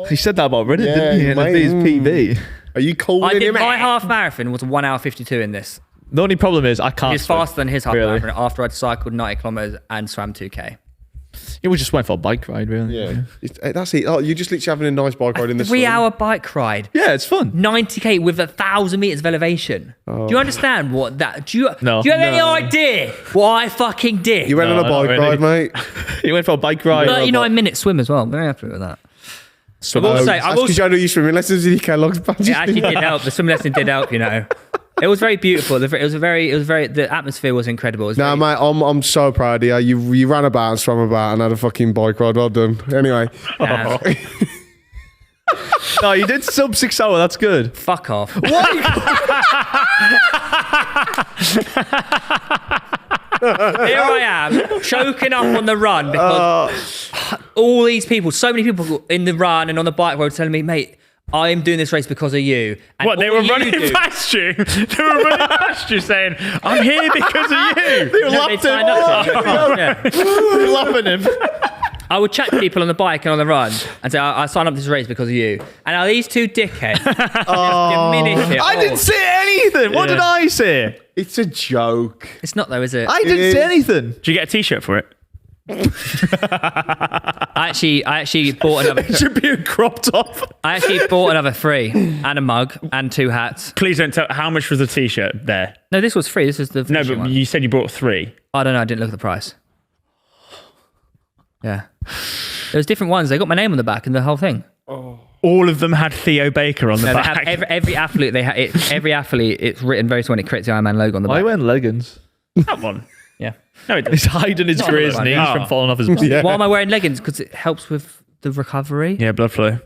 He said that about Reddit, Yeah, didn't he? And mate. his PB. Are you calling I did him my out? half marathon was 1 hour 52 in this. The only problem is I can't. It's swim. faster than his half Really? marathon after I'd cycled 90 kilometers and swam 2K. Yeah, we just went for a bike ride, really. Yeah. That's it. Oh, you're just literally having a nice bike ride in the sun. 3-hour bike ride. Yeah, it's fun. 90k with 1,000 meters of elevation. Do you understand what that? Do you have any idea what I fucking did? You went on a bike ride, mate. You went for a bike ride. 39-minute swim as well. I'm very happy with that. So, I will say, That's because you don't know your swimming lessons in your Kellogg's badges. it actually did help. The swim lesson did help, you know. It was very beautiful. The atmosphere was incredible. No, mate, I'm so proud of you. You ran about and swam about and had a fucking bike ride. Well done. Anyway. no, you did sub 6 hour. That's good. Fuck off. Here I am, choking up on the run because all these people, so many people in the run and on the bike road telling me, mate, I'm doing this race because of you. And What, they were running past you? They were running past you saying, I'm here because of you. They were laughing him. I would chat to people on the bike and on the run and say, I signed up to this race because of you. And now these two dickheads diminish it. I didn't say anything. What did I say? It's a joke. It's not though, is it? I didn't say anything. Did you get a t-shirt for it? I actually bought another. It should be a crop top. I actually bought another 3 and a mug and 2 hats. Please don't tell. How much was the t-shirt there? No, this was free. This is the No, but one. you said you bought 3. I don't know. I didn't look at the price. Yeah, there was different ones. They got my name on the back and the whole thing. All of them had Theo Baker on the No, they back. have every athlete. Every athlete. It's written very small. It creates the Iron Man logo on the Why back. wearing leggings? That one. Yeah. No, it He's doesn't. hiding his grazed knees Oh. from falling off his bike. Yeah. Why am I wearing leggings? Because it helps with the recovery. Yeah, blood flow.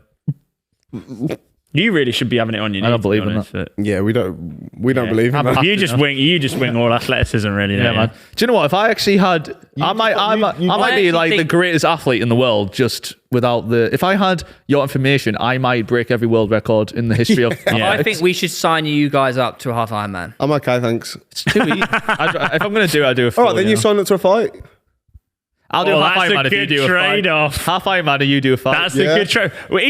You really should be having it on your knees. I don't believe to be in honest, but- Yeah, we don't believe in that. You just wing all athleticism, really. Yeah, don't you? man. Do you know what? If I actually had, I might be actually like the think- greatest athlete in the world just without the. If I had your information, I might break every world record in the history of. Yeah. I think we should sign you guys up to a half Ironman. I'm okay, thanks. It's too easy. If I'm going to do it, I do a full. All right, then you sign up to a fight. I'll do a half that's Ironman a if you good do a fight. trade-off. Half Ironman and you do a fight. That's Yeah. a good trade. Well,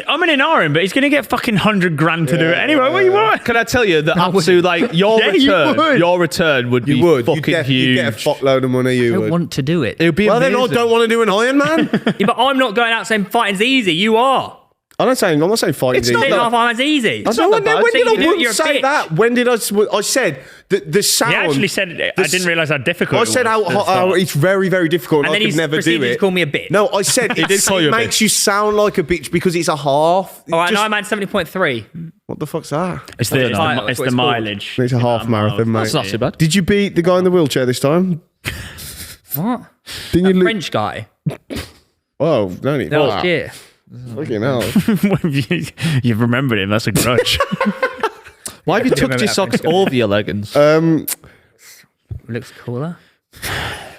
I'm in him, but he's going to get fucking 100 grand to do it anyway. What do you want? Can I tell you the absolute like your Yeah, you return? would. Your return would be You would. fucking You'd huge. get a fuckload of money. I You don't would. want to do it. It would be Well, then amazing. I don't want to do an Ironman. Yeah, but I'm not going out saying fighting's easy. You are. I'm not saying fighting's It's not easy. Saying half Ironman's easy. I don't know. not that bad. When did So I you do- once you're a say bitch. that? When did I said the sound? He actually said, I didn't realise how difficult I it said was. how it's very, very difficult. And then I could he's never proceeded do it. to call me a bitch. No, I said did call you it a makes bitch. you sound like a bitch because it's a half. All right, Just- Ironman 70.3. What the fuck's that? It's That's the what it's called. mileage. It's a half marathon, mate. That's not too bad. Did you beat the guy in the wheelchair this time? What? Didn't you lose? French guy. Oh, no need. Oh, shit. Fucking hell. You've remembered him. That's a grudge. Why have you tucked remember your that socks over your leggings? Looks cooler.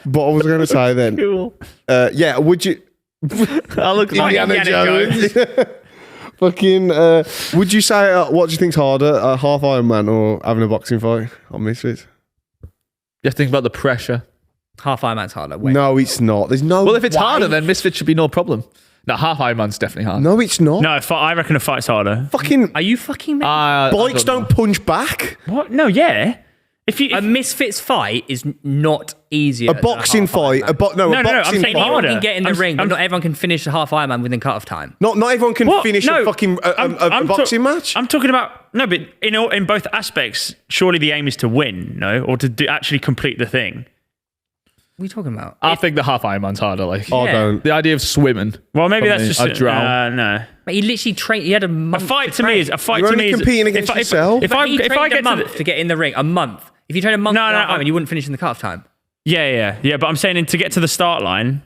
What I was going to say then. Cool. Yeah, would you... I look like Indiana Jones. Fucking, would you say, what do you think's harder, a half Ironman or having a boxing fight on Misfits? You have to think about the pressure. Half Ironman's harder. Wait. No, it's not. There's no Well, if it's way. harder, then Misfit should be no problem. No, half Ironman's definitely hard. No, it's not. No, I reckon a fight's harder. Fucking Are you fucking mad? bikes don't punch back. What? No, yeah. If you... A Misfits fight is not easier. A boxing fight. A boxing I'm fight. saying Anyone harder. can get in the ring, but I'm- not everyone can finish a half Ironman within cut-off time. Not everyone can What? finish No, a fucking I'm boxing match. I'm talking about... No, but in both aspects, surely the aim is to win, no? Or to actually complete the thing. What are you talking about? I think the half Ironman's harder. Like I Yeah. don't. the idea of swimming. Well, maybe For that's me, just... I'd drown. No. But he literally trained. He had a A month. fight to me is... A fight You're to only me is... competing against yourself. If But I he get trained a to month to get in the ring, a month. If you train a month, No, for no, that Ironman, you wouldn't finish in the cut-off time. Yeah. But I'm saying to get to the start line,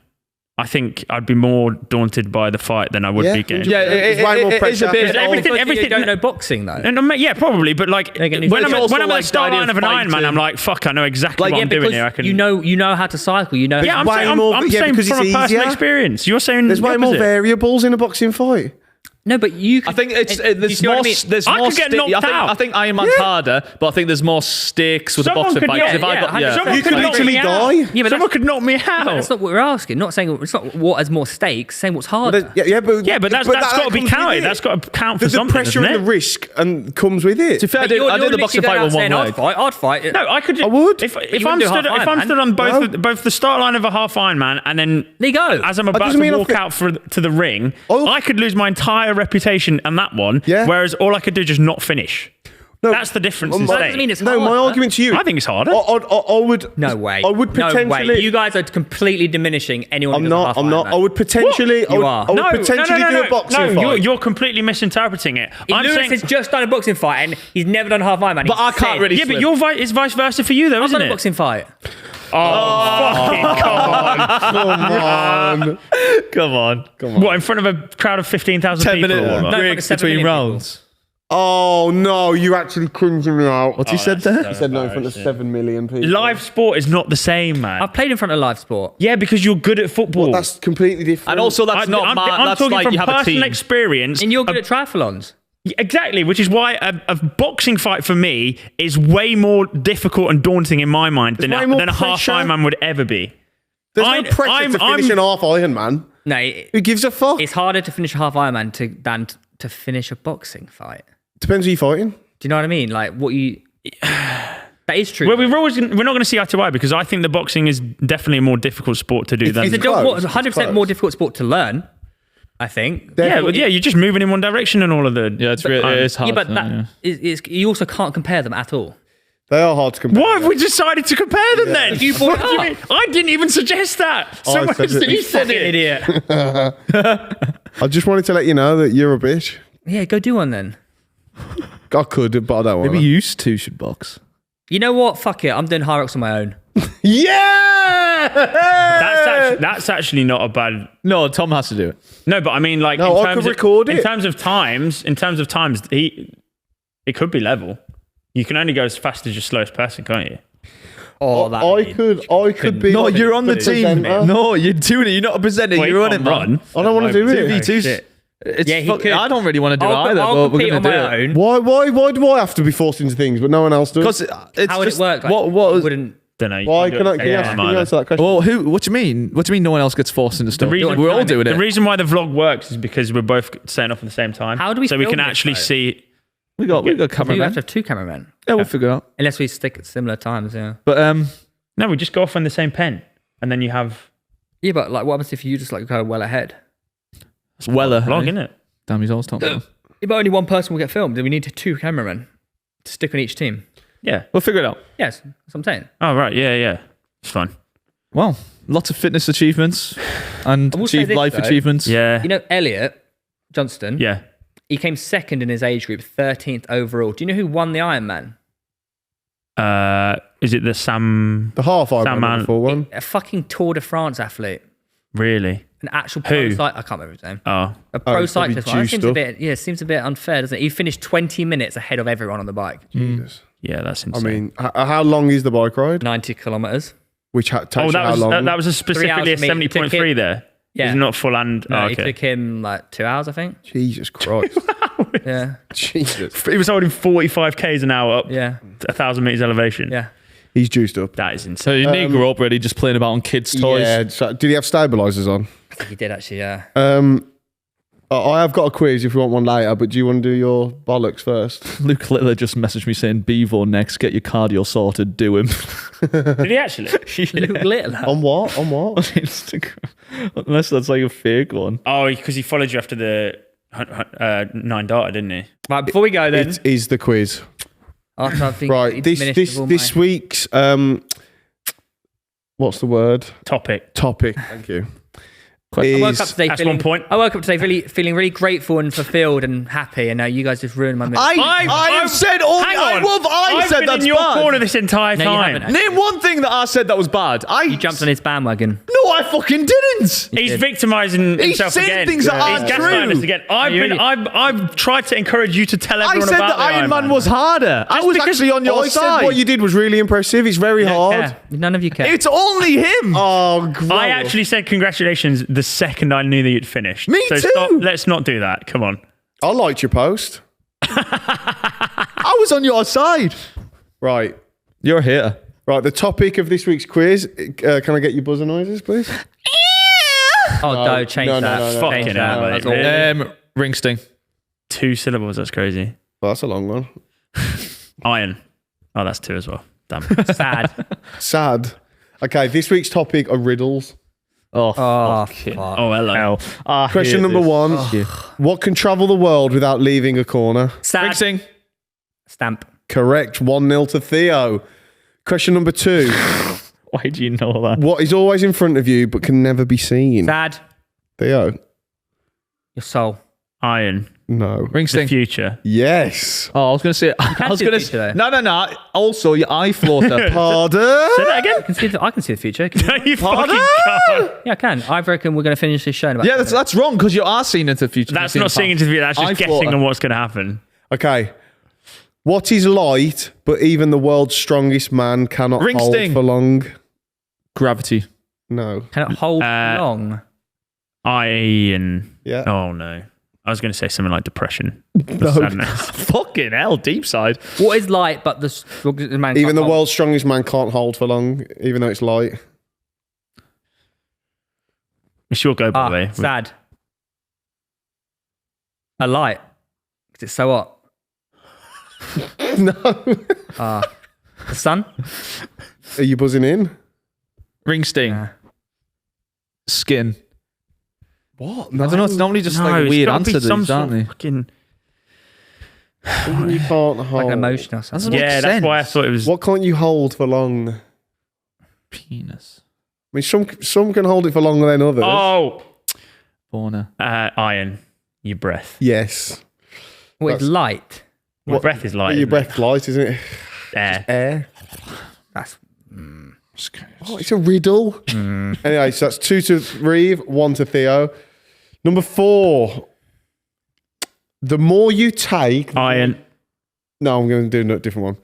I think I'd be more daunted by the fight than I would Yeah, be getting. Yeah, There's it, way more it is pressure. a bit. There's everything- Because you don't know boxing though. And yeah, probably, but like They're gonna- when It's I'm also at the like start the idea line of of an Ironman, fighting. I'm like, fuck, I know exactly Like what yeah, I'm doing because here. I can, you know how to cycle. You know. yeah, I'm way saying, more- I'm yeah, saying because from it's a personal easier. experience. You're saying There's the way more opposite. variables in a boxing fight. No, but you. I think it's do you there's see what more. I mean? There's I more. could get knocked out. I think Iron Man's harder, but I think there's more stakes with Someone the boxing could- fight. 'Cause yeah, if I yeah, got, yeah, someone You could knock literally me out. die. Yeah, but Someone could knock me out. But that's not what we're asking. Not saying it's not what has more stakes. Saying what's harder. Yeah, but that's got to be comes with counted. it. That's got to count for The something, pressure doesn't and it? the risk and comes with it. To be fair, I But did, you're I did the literally boxing going fight out with one saying, leg. I'd fight. No, I could. I would. If wouldn't I'm do stood, half if I'm Ironman. stood on both the start line of a half Ironman, and then There you go. as I'm about doesn't mean to I walk fit- out to the ring, Oh. I could lose my entire reputation on that one. Yeah. Whereas all I could do is just not finish. No, That's the difference in That doesn't mean stake. it's No, my harder. argument to you. I think it's harder. I would. No way. I would potentially. No way. You guys are completely diminishing anyone. I'm who does not. half I'm not. Ironman. I would potentially. I You would, are. I would potentially do a boxing fight. You're completely misinterpreting it. I'm Lewis saying, has just done a boxing fight and he's never done a half Ironman. But I can't really. yeah, but it's vice versa for you, though, I've isn't done a it? boxing fight. Oh, fucking come on! Come on. Come on. What, in front of a crowd of 15,000 people? 10-minute or what? No, breaks like 7 between million rounds. Oh no, you actually cringing me out. What's he said there? He said no in front of 7 million people. Live sport is not the same, man. I've played in front of live sport. Yeah, because you're good at football. That's completely different. And also, that's not I'm mad. That's talking like from you have a personal team. experience. And you're good at triathlons. Exactly, which is why a boxing fight for me is way more difficult and daunting in my mind than way more a half pressure. Ironman would ever be. There's no pressure to finish an half Iron Man. No, Who gives a fuck? it's harder to finish a half Ironman than to finish a boxing fight. Depends who you're fighting. Do you know what I mean? Like what you. That is true. Well, we're not going to see eye to eye because I think the boxing is definitely a more difficult sport to do It's than. It's a close. 100% more difficult sport to learn. I think. Yeah, but you're just moving in one direction and all of the. Yeah, it's hard. Yeah, but yeah. you also can't compare them at all. They are hard to compare. Why have we decided to compare them then? You brought it What do you up. mean? I didn't even suggest that. I Someone said it. you said Fucking it. idiot. I just wanted to let you know that you're a bitch. Yeah, go do one then. I could, but I don't want Maybe to. you two should box. You know what? Fuck it. I'm doing Hyrox on my own. Yeah! That's actually not a bad. No, Tom has to do it. No, but I mean, like, No, in I terms could of, record in it. terms of times, it could be level. You can only go as fast as your slowest person, can't you? Oh, that. I could be. No, like you're on the the team. presenter. No, you're doing it. You're not a presenter. Well, you're you on it, can't man. run. I don't want to do it. 2v2's. shit. It's Yeah, he fuck- could. I don't really want to do I'll, it either, I'll but we're compete going on to do my it. own. Why do I have to be forced into things, but no one else does? Because it's How would just, it work? Like, what was, wouldn't. Don't know. Why can you answer that question? well, who? What do you mean? What do you mean? No one else gets forced into stuff. reason- We're all doing The it. reason why the vlog works is because we're both setting off at the same time. How do we So we film can this, actually though? see. We got You have cameramen. to have 2 cameramen. Yeah, we'll figure it out. Unless we stick at similar times, yeah. But No, we just go off on the same pen, and then you have Yeah, but like, what happens if you just like go well ahead? it's Weller. vlog, eh? innit? Damn, he's always top. Yeah, but only one person will get filmed. Then we need 2 cameramen to stick on each team. Yeah. We'll figure it out. Yes, that's what I'm saying. Oh right. Yeah. It's fun. Well, lots of fitness achievements and I will say achieved this, life though. achievements. Yeah. You know, Elliot Johnston. Yeah. He came second in his age group, 13th overall. Do you know who won the Ironman? Is it the Sam? The half Iron Sam Man Man. for one. A fucking Tour de France athlete. Really? An actual pro Who? cyclist. I can't remember his name. Oh. A pro he's probably cyclist. Well, that juiced seems a up. bit, seems a bit unfair, doesn't it? He finished 20 minutes ahead of everyone on the bike. Jesus. Yeah, that's I insane. mean, how long is the bike ride? 90 kilometers. Which takes oh, you that how was long? that was a specifically a 3 hours for me. It took 70.3 him- there. Yeah. It's not full and. No, oh, it okay. took him like 2 hours, I think. Jesus Christ. Yeah. Jesus. He was holding 45 k's an hour up Yeah. 1,000 meters elevation. Yeah. He's juiced up. That is So insane. you need to grow up ready just playing about on kids' toys. Yeah. So, did he have stabilizers on? I think he did actually, yeah. I have got a quiz if you want one later, but do you want to do your bollocks first? Luke Littler just messaged me saying, Bevo next, get your cardio sorted, do him. Did he actually? Luke Littler. On what? On what? On Instagram. Unless that's like a fake one. Oh, because he followed you after the 9 darter, didn't he? Right, before we go then. It is the quiz. After I think Right. This week's what's the word? Topic. Topic. Thank you. I woke up today That's feeling, one point. I woke up today feeling really grateful and fulfilled and happy, and now you guys just ruined my mood. I have said all. Hang on. I've said been that's in your bad. corner this entire No, you time. haven't. Name one thing that I said that was bad. You jumped on his bandwagon. No, I fucking didn't. He's victimising himself saying again. things that aren't He's gaslighting true. us again. I've tried to encourage you to tell I everyone said about that the Iron Man was harder. I Just was because actually on your I said side. what you did was really impressive. It's very hard. Yeah, none of you care. It's only him. Oh, gross. I actually said congratulations the second I knew that you'd finished. Me so too. Let's not do that. Come on. I liked your post. I was on your side. Right. You're here. Right, the topic of this week's quiz. Can I get your buzzer noises, please? Oh, no, change no, that. no, no, Change Fucking that. hell, That's mate. all. Ring sting. 2 syllables. That's crazy. Well, that's a long one. Iron. Oh, that's 2 as well. Damn. Sad. Sad. Okay, this week's topic are riddles. Oh, Fuck. Oh, hello. Question number 1. What can travel the world without leaving a corner? Ring Sad. sting. Stamp. Correct. 1-0 to Theo. Question number 2. Why do you know that? What is always in front of you but can never be seen? Sad. Theo. Your soul. Iron. No. Ring The sting. future. Yes. Oh, I was going to say. I was see going the to future, say. though. No. Also, your eye floater. Pardon? Say that again? I can see the future. Can you? You fucking can't. Yeah, I can. I reckon we're going to finish this show in about Yeah, 10 minutes. that's wrong because you are seeing into the future. That's not seeing into the future. That's just Eye guessing floater. on what's going to happen. Okay. What is light, but even the world's strongest man cannot Ring hold sting. for long? Gravity. No. Can it hold long? Iron. Yeah. Oh, no. I was going to say something like depression. No. Sadness. Fucking hell, deep side. What is light but the man Even can't the hold? world's strongest man can't hold for long, even though it's light. It's your go, by the way. Sad. A light. Because it's so hot. No. The sun? Are you buzzing in? Ring sting. Yeah. Skin. What? I don't know. It's normally just No, like a it's weird gotta be answer, some these, sort aren't of they? fucking... You can't hold. Like an emotion or something. Doesn't Yeah, make that's why I sense. thought it was... What can't you hold for long? I Penis. mean, some can hold it for longer than others. Oh! Boner. Iron. Your breath. Yes. What is light? Your breath is light. Your isn't breath light, isn't it? it? Air. Air. That's Oh, it's a riddle. Anyway, so that's 2 to Reev, 1 to Theo. Number 4. The more you take... Iron. No, I'm going to do a different one.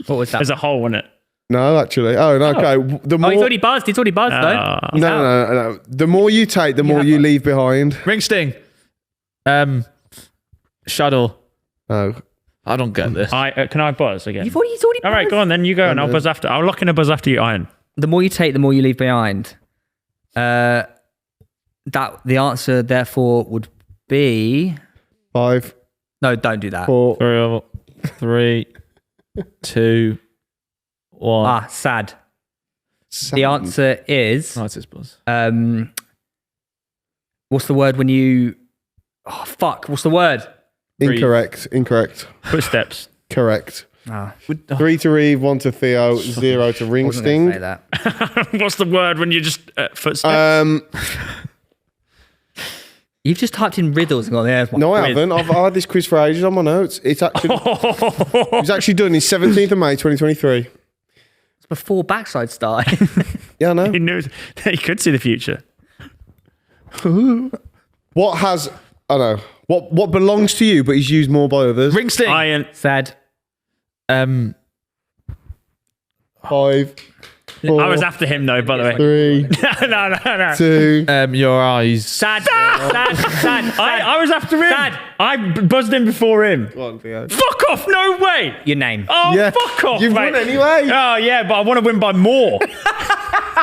what was that? There's a hole in it. No, actually. Oh, no, okay. The Oh, more... he's already buzzed. He's already buzzed though. No. The more you take, the more you leave behind. Ring sting. Shadow. Oh. I don't get this. Can I buzz again? He's already All right, buzzed. go on then. You go and I'll buzz after. I'll lock in a buzz after you, Iron. The more you take, the more you leave behind. That the answer therefore would be 5, no. Don't do that. 4. 3, 2, 1. Sad. The answer is Oh, it's his buzz. what's the word when you? Oh fuck! What's the word? Incorrect. Footsteps. Correct. Oh, 3 to Reev, 1 to Theo, 0 to Ring wasn't gonna say Sting. that. What's the word when you just footsteps? You've just typed in riddles and gone there. No, I haven't. I had this quiz for ages on my notes. It was actually done in 17th of May 2023. It's before backside started. Yeah, I know. He knew he could see the future. What has... I know. What belongs to you but is used more by others? Ring sting. Iron. Sad. 5, I was after him though, by the way. 3, no. 2... Your eyes. Sad. Sad. I was after him. Sad. I buzzed in before him. Go on, Theo. Fuck off! No way. Your name. Oh, Yeah. fuck off, You've mate. won anyway. Oh yeah, but I want to win by more.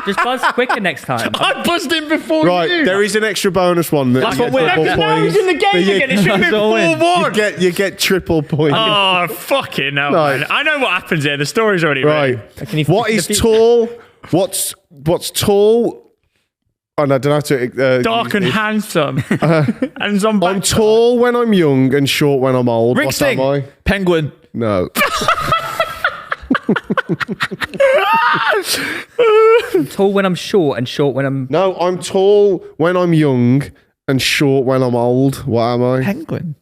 Just buzz quicker next time. I buzzed in before Right, you. there is an extra bonus one. That's what we're- Now he's in the game again. It should have been 4-1. You get triple points. Oh, fucking hell, Right. man. I know what happens here. The story's already Right. written. What is tall? What's tall? Oh no, I don't have to. Dark and handsome. And some I'm tall when I'm young and short when I'm old. Ring What sting. am I? Penguin. No. Tall when I'm short and short when I'm. No, I'm tall when I'm young and short when I'm old. What am I? Penguin.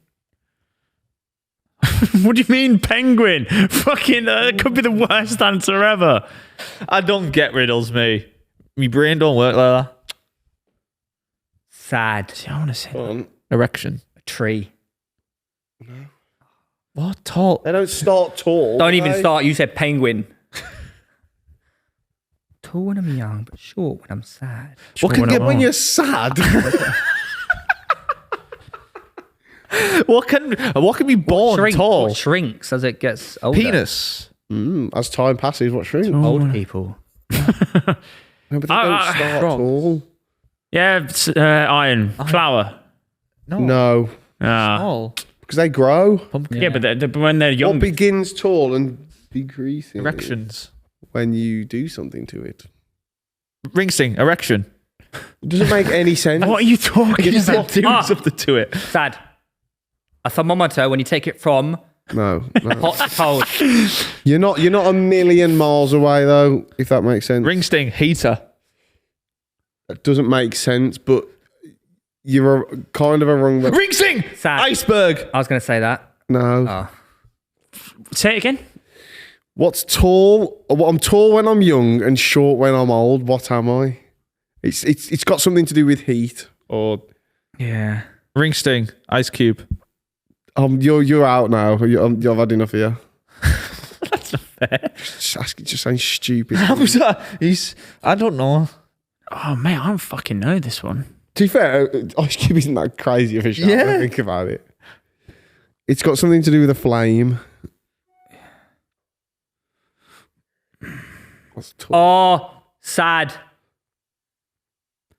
What do you mean, penguin? Fucking, that could be the worst answer ever. I don't get riddles, me. My brain don't work like that. Sad. I want to say. Erection. A tree. What? Tall. They don't start tall. Don't do even they? start. You said penguin. Tall when I'm young, but short when I'm sad. What can you get when you're sad? What can be born tall? What shrinks as it gets older? Penis. As time passes, what shrinks? Old people. No, but they don't start tall. Yeah, iron. Flour. No, Oh, because they grow. pumpkin. Yeah, but when they're young. What begins tall and decreasing Erections. when you do something to it? Ring sting. Erection. It doesn't make any sense. What are you talking Just about? doing something to it. Sad. A thermometer when you take it from No, hot to cold. you're not a million miles away though. If that makes sense. Ring sting. Heater. That doesn't make sense, but you're kind of a wrong. Ring sting. Sad. Iceberg. I was going to say that. No. Oh. Say it again. What's tall? Well, I'm tall when I'm young and short when I'm old. What am I? It's got something to do with heat or. Yeah. Ring sting. Ice cube. You're out now. I've had enough of you. That's not fair. Just saying stupid. How was that? I don't know. Oh, mate, I don't fucking know this one. To be fair, Ice Cube isn't that crazy of a shot. Yeah. When I think about it. It's got something to do with a flame. What's tall? Oh, sad.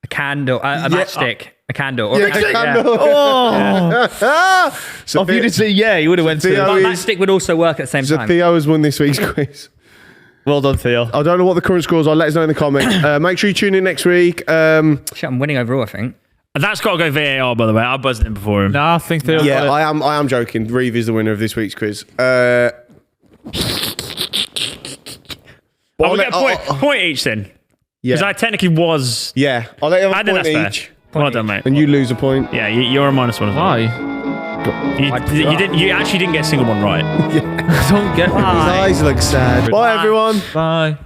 A candle. A matchstick. A candle. Or Yeah, a candle. candle. Oh. So If you didn't say yeah, you would have went Theo to. But matchstick would also work at the same So time. Theo has won this week's quiz. Well done, Theo. I don't know what the current scores are. Let us know in the comments. Make sure you tune in next week. Shit, I'm winning overall, I think. That's got to go VAR, by the way. I buzzed in before him. No, I think Theo. Yeah, got it. I am joking. Reev is the winner of this week's quiz. Oh, we get a point each then. Yeah. Because I technically was. Yeah, I'll let you I have a think point that's each, fair. Well done, mate. and you lose a point. Yeah, you're a minus one as well. Why? You didn't. You actually didn't get a single one right. I don't get His eyes look sad. Bye, everyone. Bye.